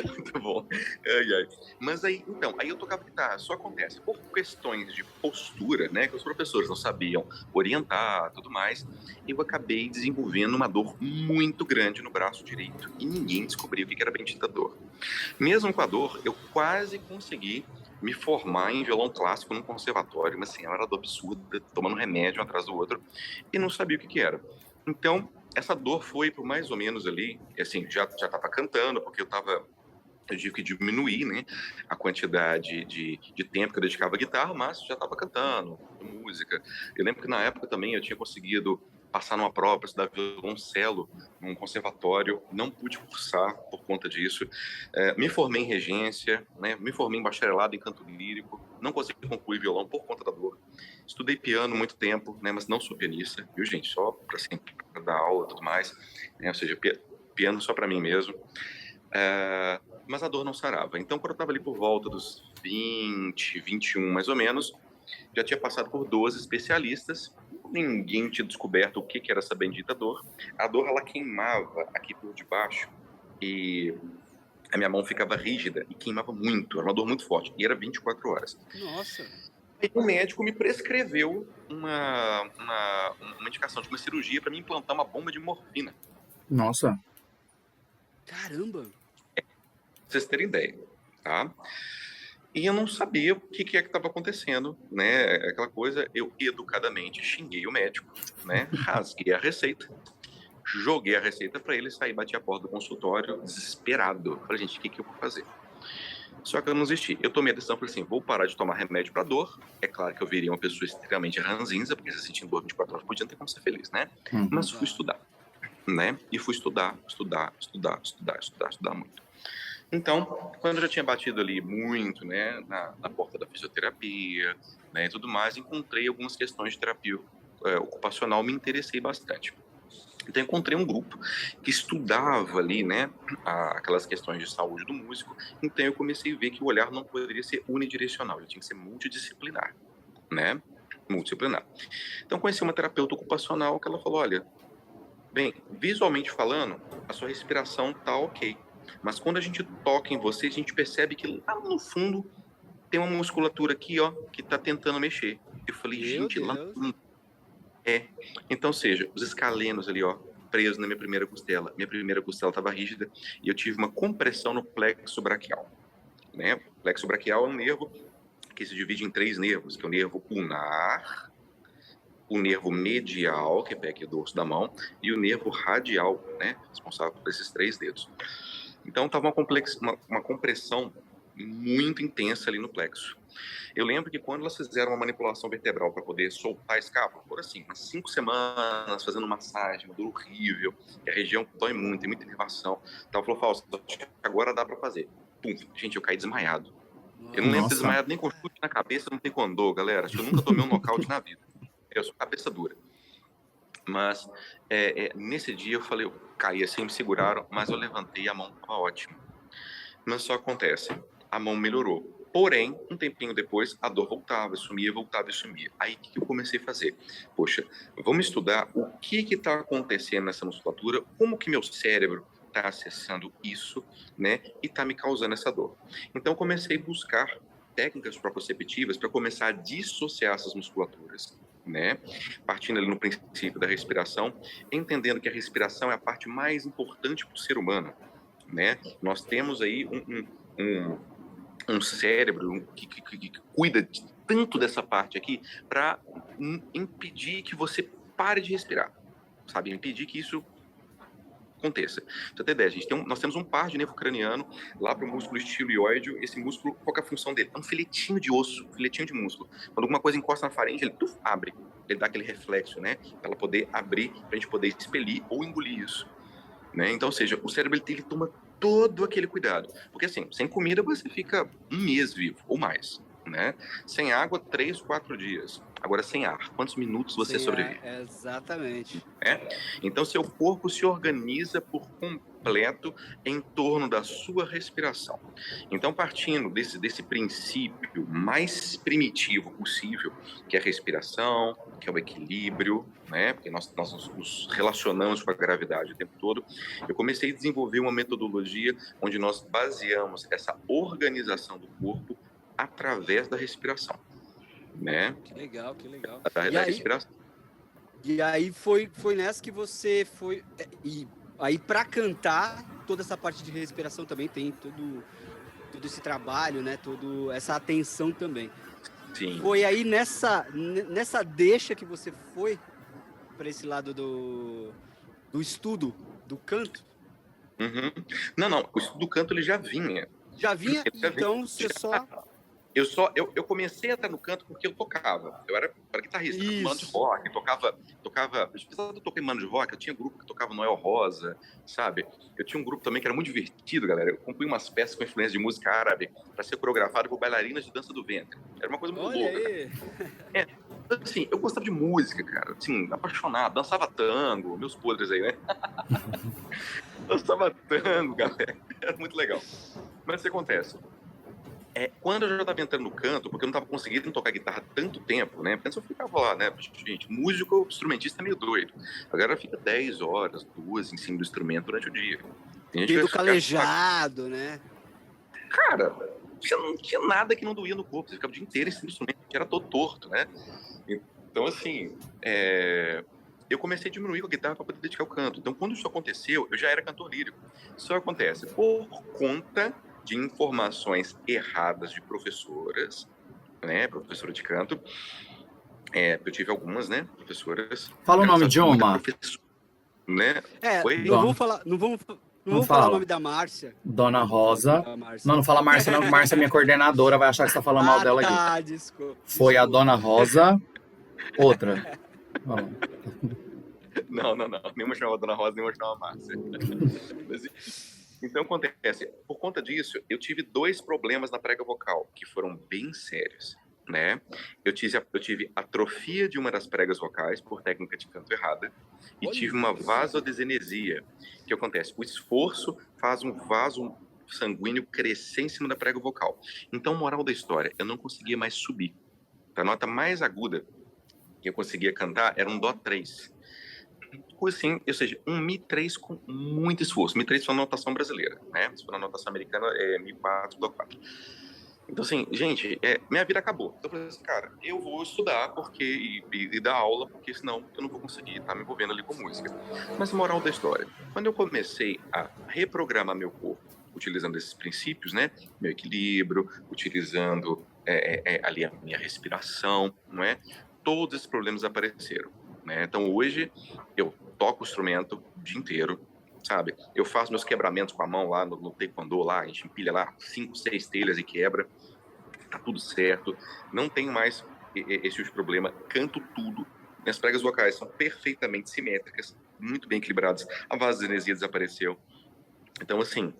[SPEAKER 3] Muito bom. Ai. Mas aí eu tocava guitarra. Só acontece, por questões de postura, né, que os professores não sabiam orientar, tudo mais, eu acabei desenvolvendo uma dor muito grande no braço direito e ninguém descobriu o que era bendita dor. Mesmo com a dor, eu quase consegui me formar em violão clássico num conservatório, uma senhora do absurda, tomando remédio um atrás do outro, e não sabia o que que era. Então, essa dor foi por mais ou menos ali, assim, já estava cantando, porque eu tive que diminuir, né, a quantidade de tempo que eu dedicava à guitarra, mas já estava cantando música. Eu lembro que na época também eu tinha conseguido passar numa prova para estudar violoncelo num conservatório, não pude cursar por conta disso. Me formei em regência, né, me formei em bacharelado em canto lírico, não consegui concluir violão por conta da dor. Estudei piano muito tempo, né, mas não sou pianista, viu, gente? Só para assim, dar aula e tudo mais, né, ou seja, piano só para mim mesmo. Mas a dor não sarava. Então, quando eu estava ali por volta dos 20, 21 mais ou menos, já tinha passado por 12 especialistas, ninguém tinha descoberto o que era essa bendita dor. A dor, ela queimava aqui por debaixo e a minha mão ficava rígida e queimava muito, era uma dor muito forte, e era 24 horas.
[SPEAKER 1] Nossa.
[SPEAKER 3] E o médico me prescreveu uma indicação de uma cirurgia para me implantar uma bomba de morfina.
[SPEAKER 2] Nossa.
[SPEAKER 1] Caramba.
[SPEAKER 3] Pra vocês terem ideia, tá? E eu não sabia o que é que estava acontecendo, né? Aquela coisa, eu educadamente xinguei o médico, né? Rasguei a receita, joguei a receita para ele sair, bati a porta do consultório, desesperado. Falei, gente, o que eu vou fazer? Só que eu não desisti. Eu tomei a decisão, falei assim, vou parar de tomar remédio para dor. É claro que eu viria uma pessoa extremamente ranzinza, porque se sentindo dor 24 horas por dia não tem como ser feliz, né? Mas fui estudar, né? E fui estudar muito. Então, quando eu já tinha batido ali muito, né, na porta da fisioterapia, né, e tudo mais, encontrei algumas questões de terapia ocupacional, me interessei bastante. Então, encontrei um grupo que estudava ali, né, aquelas questões de saúde do músico. Então, eu comecei a ver que o olhar não poderia ser unidirecional, ele tinha que ser multidisciplinar, né, multidisciplinar. Então, conheci uma terapeuta ocupacional que ela falou, olha, bem, visualmente falando, a sua respiração tá ok. Mas quando a gente toca em você, a gente percebe que lá no fundo tem uma musculatura aqui, ó, que tá tentando mexer. Eu falei,
[SPEAKER 1] Meu
[SPEAKER 3] gente, lá no
[SPEAKER 1] Deus.
[SPEAKER 3] fundo. Então, seja, os escalenos ali, ó, presos na minha primeira costela. Minha primeira costela estava rígida e eu tive uma compressão no plexo braquial, né? O plexo braquial é um nervo que se divide em 3 nervos, que é o nervo ulnar, o nervo medial, que pega o dorso da mão, e o nervo radial, né, responsável por esses 3 dedos. Então, estava uma compressão muito intensa ali no plexo. Eu lembro que quando elas fizeram uma manipulação vertebral para poder soltar a escápula, por assim, umas 5 semanas fazendo massagem, uma dor horrível, que a região dói muito, tem muita inervação. Então, ela falou, Fausto, agora dá para fazer. Pum, gente, eu caí desmaiado. Eu não lembro de ter desmaiado nem com chute na cabeça, não tem condor, galera. Acho que eu nunca tomei um nocaute na vida. Eu sou cabeça dura. Mas nesse dia eu falei, eu caí assim, me seguraram, mas eu levantei, a mão estava ótima. Mas só acontece, a mão melhorou. Porém, um tempinho depois, a dor voltava, sumia, voltava e sumia. Aí, o que eu comecei a fazer? Poxa, vamos estudar o que está acontecendo nessa musculatura, como que meu cérebro está acessando isso, né, e está me causando essa dor. Então, comecei a buscar técnicas proprioceptivas para começar a dissociar essas musculaturas, né, partindo ali no princípio da respiração, entendendo que a respiração é a parte mais importante para o ser humano, né? Nós temos aí um cérebro que cuida de tanto dessa parte aqui para impedir que você pare de respirar, sabe? Impedir que isso aconteça. Pra você ter ideia, nós temos um par de nervo craniano lá para o músculo estiloióide. Esse músculo, qual é a função dele? É um filetinho de osso, um filetinho de músculo. Quando alguma coisa encosta na faringe, ele abre. Ele dá aquele reflexo, né? Para ela poder abrir, para a gente poder expelir ou engolir isso. Né? Então, ou seja, o cérebro ele toma todo aquele cuidado. Porque assim, sem comida você fica um mês vivo, ou mais. Né? Sem água, 3, 4 dias. Agora, sem ar, quantos minutos você sobrevive?
[SPEAKER 1] Exatamente.
[SPEAKER 3] Então, seu corpo se organiza por completo em torno da sua respiração. Então, partindo desse princípio mais primitivo possível, que é a respiração, que é o equilíbrio, né? Porque nós nos relacionamos com a gravidade o tempo todo, eu comecei a desenvolver uma metodologia onde nós baseamos essa organização do corpo através da respiração, né?
[SPEAKER 1] Que legal, que legal.
[SPEAKER 3] Através da respiração.
[SPEAKER 1] E aí foi nessa que você foi... E aí para cantar, toda essa parte de respiração também tem tudo... todo esse trabalho, né? Toda essa atenção também.
[SPEAKER 3] Sim.
[SPEAKER 1] Foi aí nessa deixa que você foi para esse lado do estudo, do canto?
[SPEAKER 3] Uhum. Não, o estudo do canto ele já vinha.
[SPEAKER 1] Já vinha,
[SPEAKER 3] Ele já vinha.
[SPEAKER 1] então você só...
[SPEAKER 3] Eu comecei a estar no canto porque eu tocava. Eu era guitarrista, era banda de rock, tocava. Apesar de eu tocar em banda de rock, eu tinha grupo que tocava Noel Rosa, sabe? Eu tinha um grupo também que era muito divertido, galera. Eu compunha umas peças com influência de música árabe para ser coreografado por bailarinas de dança do ventre. Era uma coisa muito louca.
[SPEAKER 1] Aí.
[SPEAKER 3] Assim, eu gostava de música, cara. Assim, apaixonado. Dançava tango, meus podres aí, né? Dançava tango, galera. Era muito legal. Mas o que acontece? Quando eu já estava entrando no canto, porque eu não estava conseguindo tocar guitarra tanto tempo, né? Antes eu ficava lá, né? Gente, músico, instrumentista é meio doido. Agora fica 10 horas, 2 em cima do instrumento durante o dia. Tem gente
[SPEAKER 1] Dedo
[SPEAKER 3] que
[SPEAKER 1] calejado, né?
[SPEAKER 3] Cara, não tinha nada que não doía no corpo. Você ficava o dia inteiro em cima do instrumento, que era todo torto, né? Então, assim, eu comecei a diminuir a guitarra para poder dedicar ao canto. Então, quando isso aconteceu, eu já era cantor lírico. Isso acontece por conta de informações erradas de professoras, né, professora de canto. Eu tive algumas, né, professoras.
[SPEAKER 2] Fala o nome de uma.
[SPEAKER 3] Né?
[SPEAKER 1] Não vamos falar o nome da Márcia.
[SPEAKER 2] Dona Rosa. Não fala Márcia, não. Márcia é minha coordenadora, vai achar que você tá falando mal dela aqui.
[SPEAKER 1] Desculpa.
[SPEAKER 2] Foi a Dona Rosa. Outra.
[SPEAKER 3] Não. Nenhuma chamava Dona Rosa, nenhuma chamava Márcia. Então, acontece, por conta disso, eu tive 2 problemas na prega vocal, que foram bem sérios, né? Eu tive atrofia de uma das pregas vocais por técnica de canto errada e tive uma vasodesinesia. O que acontece? O esforço faz um vaso sanguíneo crescer em cima da prega vocal. Então, moral da história, eu não conseguia mais subir. A nota mais aguda que eu conseguia cantar era um Dó 3. Assim, ou seja, um Mi3 com muito esforço. Mi3 foi a notação brasileira, né? Se for a notação americana, é Mi4, Dó 4. Então, assim, gente, minha vida acabou. Então, eu falei assim, cara, eu vou estudar e dar aula, porque senão eu não vou conseguir estar me envolvendo ali com música. Mas, moral da história, quando eu comecei a reprogramar meu corpo, utilizando esses princípios, né? Meu equilíbrio, utilizando ali a minha respiração, não é? Todos esses problemas apareceram, né? Então, hoje, eu toco o instrumento o dia inteiro, sabe? Eu faço meus quebramentos com a mão lá no taekwondo, lá, a gente empilha lá 5, 6 telhas e quebra, tá tudo certo, não tenho mais esse tipo de problema, canto tudo, minhas pregas vocais são perfeitamente simétricas, muito bem equilibradas, a vasodesinesia desapareceu. Então, assim,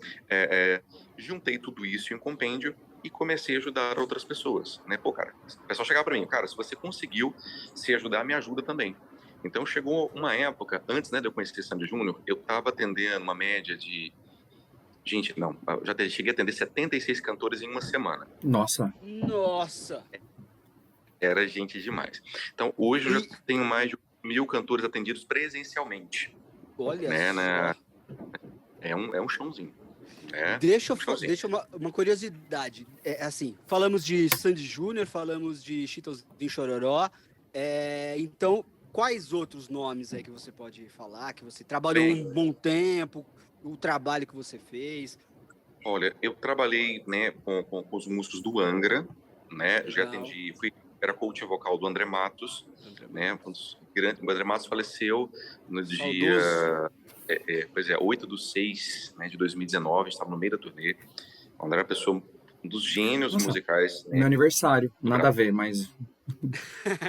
[SPEAKER 3] juntei tudo isso em um compêndio e comecei a ajudar outras pessoas, né? Pô, cara, o pessoal chegava para mim, cara, se você conseguiu se ajudar, me ajuda também. Então, chegou uma época, antes, né, de eu conhecer Sandy Júnior, eu estava atendendo uma média de... Gente, não, eu já cheguei a atender 76 cantores em uma semana.
[SPEAKER 1] Nossa!
[SPEAKER 3] Era gente demais. Então, hoje eu já tenho mais de 1.000 cantores atendidos presencialmente.
[SPEAKER 1] Olha
[SPEAKER 3] né,
[SPEAKER 1] só!
[SPEAKER 3] É um chãozinho.
[SPEAKER 1] Deixa uma curiosidade. Assim, falamos de Sandy Júnior, falamos de Chitãozinho Chororó. Então, quais outros nomes aí que você pode falar, que você trabalhou um bom tempo, o trabalho que você fez?
[SPEAKER 3] Olha, eu trabalhei, né, com os músicos do Angra, né? Legal. Já atendi, era coach vocal do André Matos, né? O André Matos faleceu no dia 8/6, né, de 2019, estava no meio da turnê. O André era pessoa, um dos gênios musicais. Né?
[SPEAKER 2] Meu aniversário, nada a ver, mas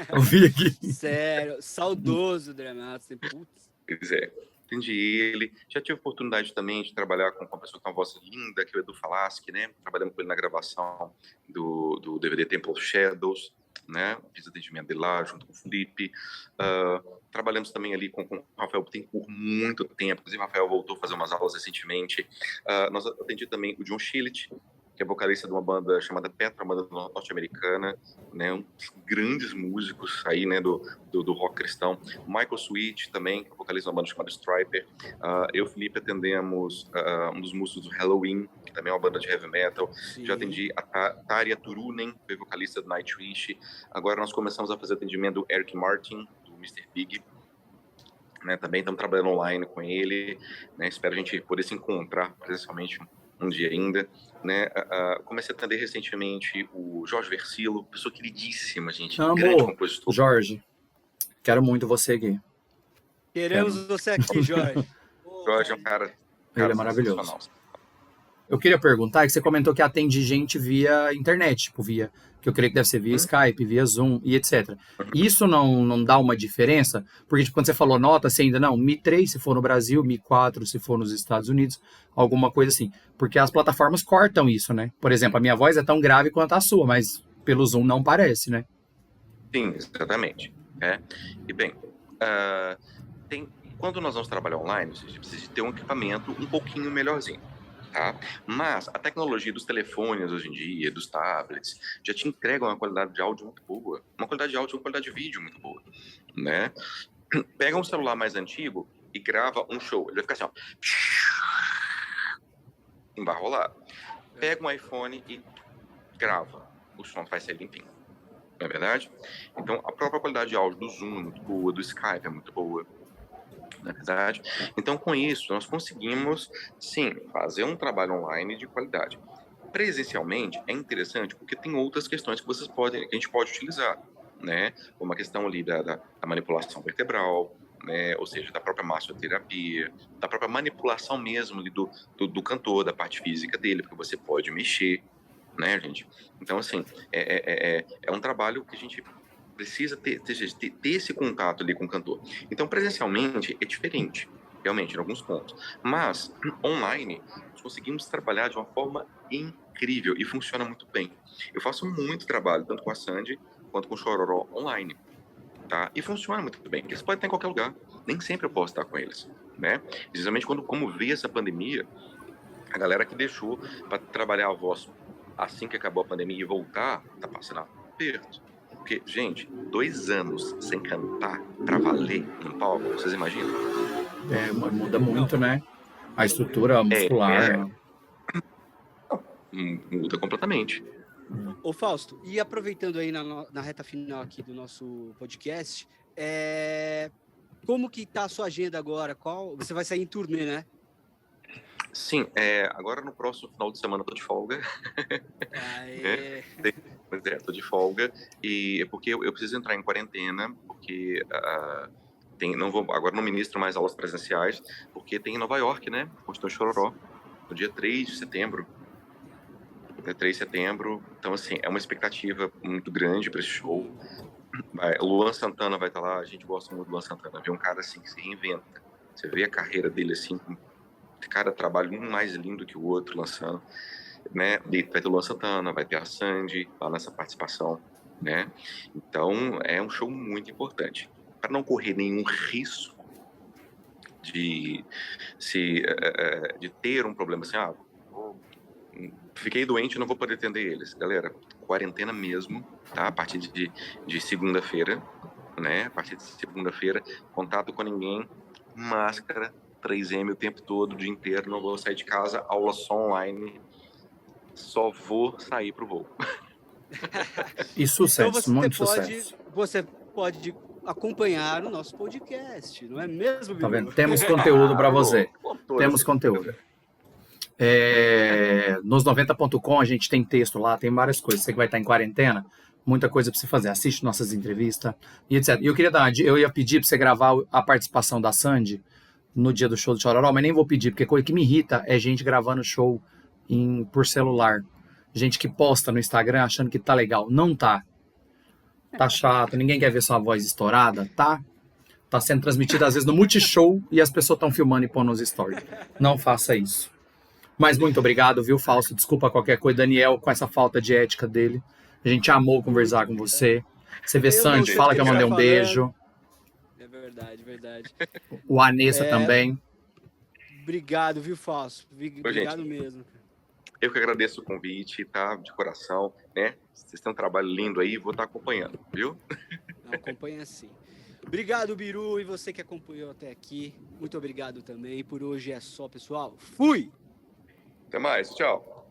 [SPEAKER 2] eu vi aqui.
[SPEAKER 1] Sério, saudoso André Matos, putz.
[SPEAKER 3] Pois entendi ele. Já tive a oportunidade também de trabalhar com uma pessoa que tem uma voz linda, que é o Edu Falaschi, né? Trabalhamos com ele na gravação do DVD Temple of Shadows, né? Fiz atendimento dele lá, junto com o Felipe. Trabalhamos também ali com o Rafael tem por muito tempo. Inclusive, o Rafael voltou a fazer umas aulas recentemente. Nós atendi também o John Schillet, que é vocalista de uma banda chamada Petra, uma banda norte-americana, né, uns grandes músicos aí, né, do rock cristão. Michael Sweet também, que é vocalista de uma banda chamada Striper. Eu e o Felipe atendemos um dos músicos do Halloween, que também é uma banda de heavy metal. Sim. Já atendi a Tarja Turunen, que foi vocalista do Nightwish. Agora nós começamos a fazer atendimento do Eric Martin, do Mr. Big. Né, também estamos trabalhando online com ele, né, espero a gente poder se encontrar presencialmente um dia ainda, né? Comecei a atender recentemente o Jorge Versilo, pessoa queridíssima, gente, grande
[SPEAKER 2] Amo,
[SPEAKER 3] compositor.
[SPEAKER 2] Jorge. Quero muito você aqui.
[SPEAKER 1] Queremos você aqui, Jorge.
[SPEAKER 3] Jorge é um cara
[SPEAKER 2] Ele é
[SPEAKER 3] sensacional.
[SPEAKER 2] maravilhoso. Eu queria perguntar, que você comentou que atende gente via internet, tipo, que eu creio que deve ser via Skype, via Zoom e etc. Isso não dá uma diferença? Porque, tipo, quando você falou nota, você ainda não, Mi 3 se for no Brasil, Mi 4 se for nos Estados Unidos, alguma coisa assim. Porque as plataformas cortam isso, né? Por exemplo, a minha voz é tão grave quanto a sua, mas pelo Zoom não parece, né?
[SPEAKER 3] Sim, exatamente. E bem, quando nós vamos trabalhar online, a gente precisa ter um equipamento um pouquinho melhorzinho. Tá? Mas a tecnologia dos telefones hoje em dia, dos tablets, já te entregam uma qualidade de áudio muito boa. Uma qualidade de áudio e uma qualidade de vídeo muito boa. Né? Pega um celular mais antigo e grava um show. Ele vai ficar assim, ó. Não vai rolar. Pega um iPhone e grava. O som vai sair limpinho. Não é verdade? Então, a própria qualidade de áudio do Zoom é muito boa, do Skype é muito boa. Na verdade. Então, com isso, nós conseguimos, sim, fazer um trabalho online de qualidade. Presencialmente, é interessante porque tem outras questões que que a gente pode utilizar, né? Como a questão ali da manipulação vertebral, né? Ou seja, da própria massoterapia, da própria manipulação mesmo ali do cantor, da parte física dele, porque você pode mexer, né, gente? Então, assim, é um trabalho que a gente precisa ter esse contato ali com o cantor. Então, presencialmente, é diferente, realmente, em alguns pontos. Mas, online, nós conseguimos trabalhar de uma forma incrível e funciona muito bem. Eu faço muito trabalho, tanto com a Sandy quanto com o Chororó online, tá? E funciona muito bem. Eles podem estar em qualquer lugar. Nem sempre eu posso estar com eles, né? Precisamente como veio essa pandemia, a galera que deixou para trabalhar a voz assim que acabou a pandemia e voltar, tá passando aperto. Porque, gente, 2 anos sem cantar pra valer no palco, vocês imaginam?
[SPEAKER 2] Muda muito, né? A estrutura muscular.
[SPEAKER 3] Muda completamente.
[SPEAKER 1] Ô Fausto, e aproveitando aí na reta final aqui do nosso podcast, como que tá a sua agenda agora? Você vai sair em turnê, né?
[SPEAKER 3] Sim, agora no próximo final de semana eu tô de folga. Tô de folga, e é porque eu preciso entrar em quarentena, porque agora não ministro mais aulas presenciais, porque tem em Nova York, né? Continua Chororó, no dia 3 de setembro. Dia 3 de setembro, então assim, é uma expectativa muito grande para esse show. O Luan Santana vai estar lá, a gente gosta muito do Luan Santana, ver um cara assim que se reinventa. Você vê a carreira dele assim, cada trabalho um mais lindo que o outro lançando, né? Vai ter o Luan Santana, vai ter a Sandy lá nessa participação, né? Então é um show muito importante para não correr nenhum risco de ter um problema assim, fiquei doente, não vou poder atender eles, galera. Quarentena mesmo, tá? A partir de segunda-feira, né? A partir de segunda-feira, contato com ninguém, máscara, 3M o tempo todo, o dia inteiro, não vou sair de casa, aula só online, só vou sair pro voo.
[SPEAKER 2] E sucesso,
[SPEAKER 1] então
[SPEAKER 2] muito sucesso.
[SPEAKER 1] Você pode acompanhar o nosso podcast, não é mesmo, Biru?
[SPEAKER 2] Tá vendo? Temos conteúdo para você. Temos conteúdo. Nos 90.com a gente tem texto lá, tem várias coisas. Você que vai estar em quarentena, muita coisa para você fazer. Assiste nossas entrevistas e etc. E eu ia pedir para você gravar a participação da Sandy no dia do show do Chororó, mas nem vou pedir, porque coisa que me irrita é gente gravando show por celular. Gente que posta no Instagram achando que tá legal. Não tá. Tá chato, ninguém quer ver sua voz estourada, tá? Tá sendo transmitido às vezes no Multishow e as pessoas estão filmando e pondo nos stories. Não faça isso. Mas muito obrigado, viu, Fausto? Desculpa qualquer coisa, Daniel, com essa falta de ética dele. A gente amou conversar com você. Você vê Sandy, fala que eu mandei um beijo.
[SPEAKER 1] É verdade, verdade.
[SPEAKER 2] O Anessa também.
[SPEAKER 1] Obrigado, viu, Fausto? Obrigado mesmo.
[SPEAKER 3] Eu que agradeço o convite, tá? De coração, né? Vocês têm um trabalho lindo aí, vou estar acompanhando, viu?
[SPEAKER 1] Não, acompanha sim. Obrigado, Biru, e você que acompanhou até aqui. Muito obrigado também. Por hoje é só, pessoal. Fui!
[SPEAKER 3] Até mais, tchau.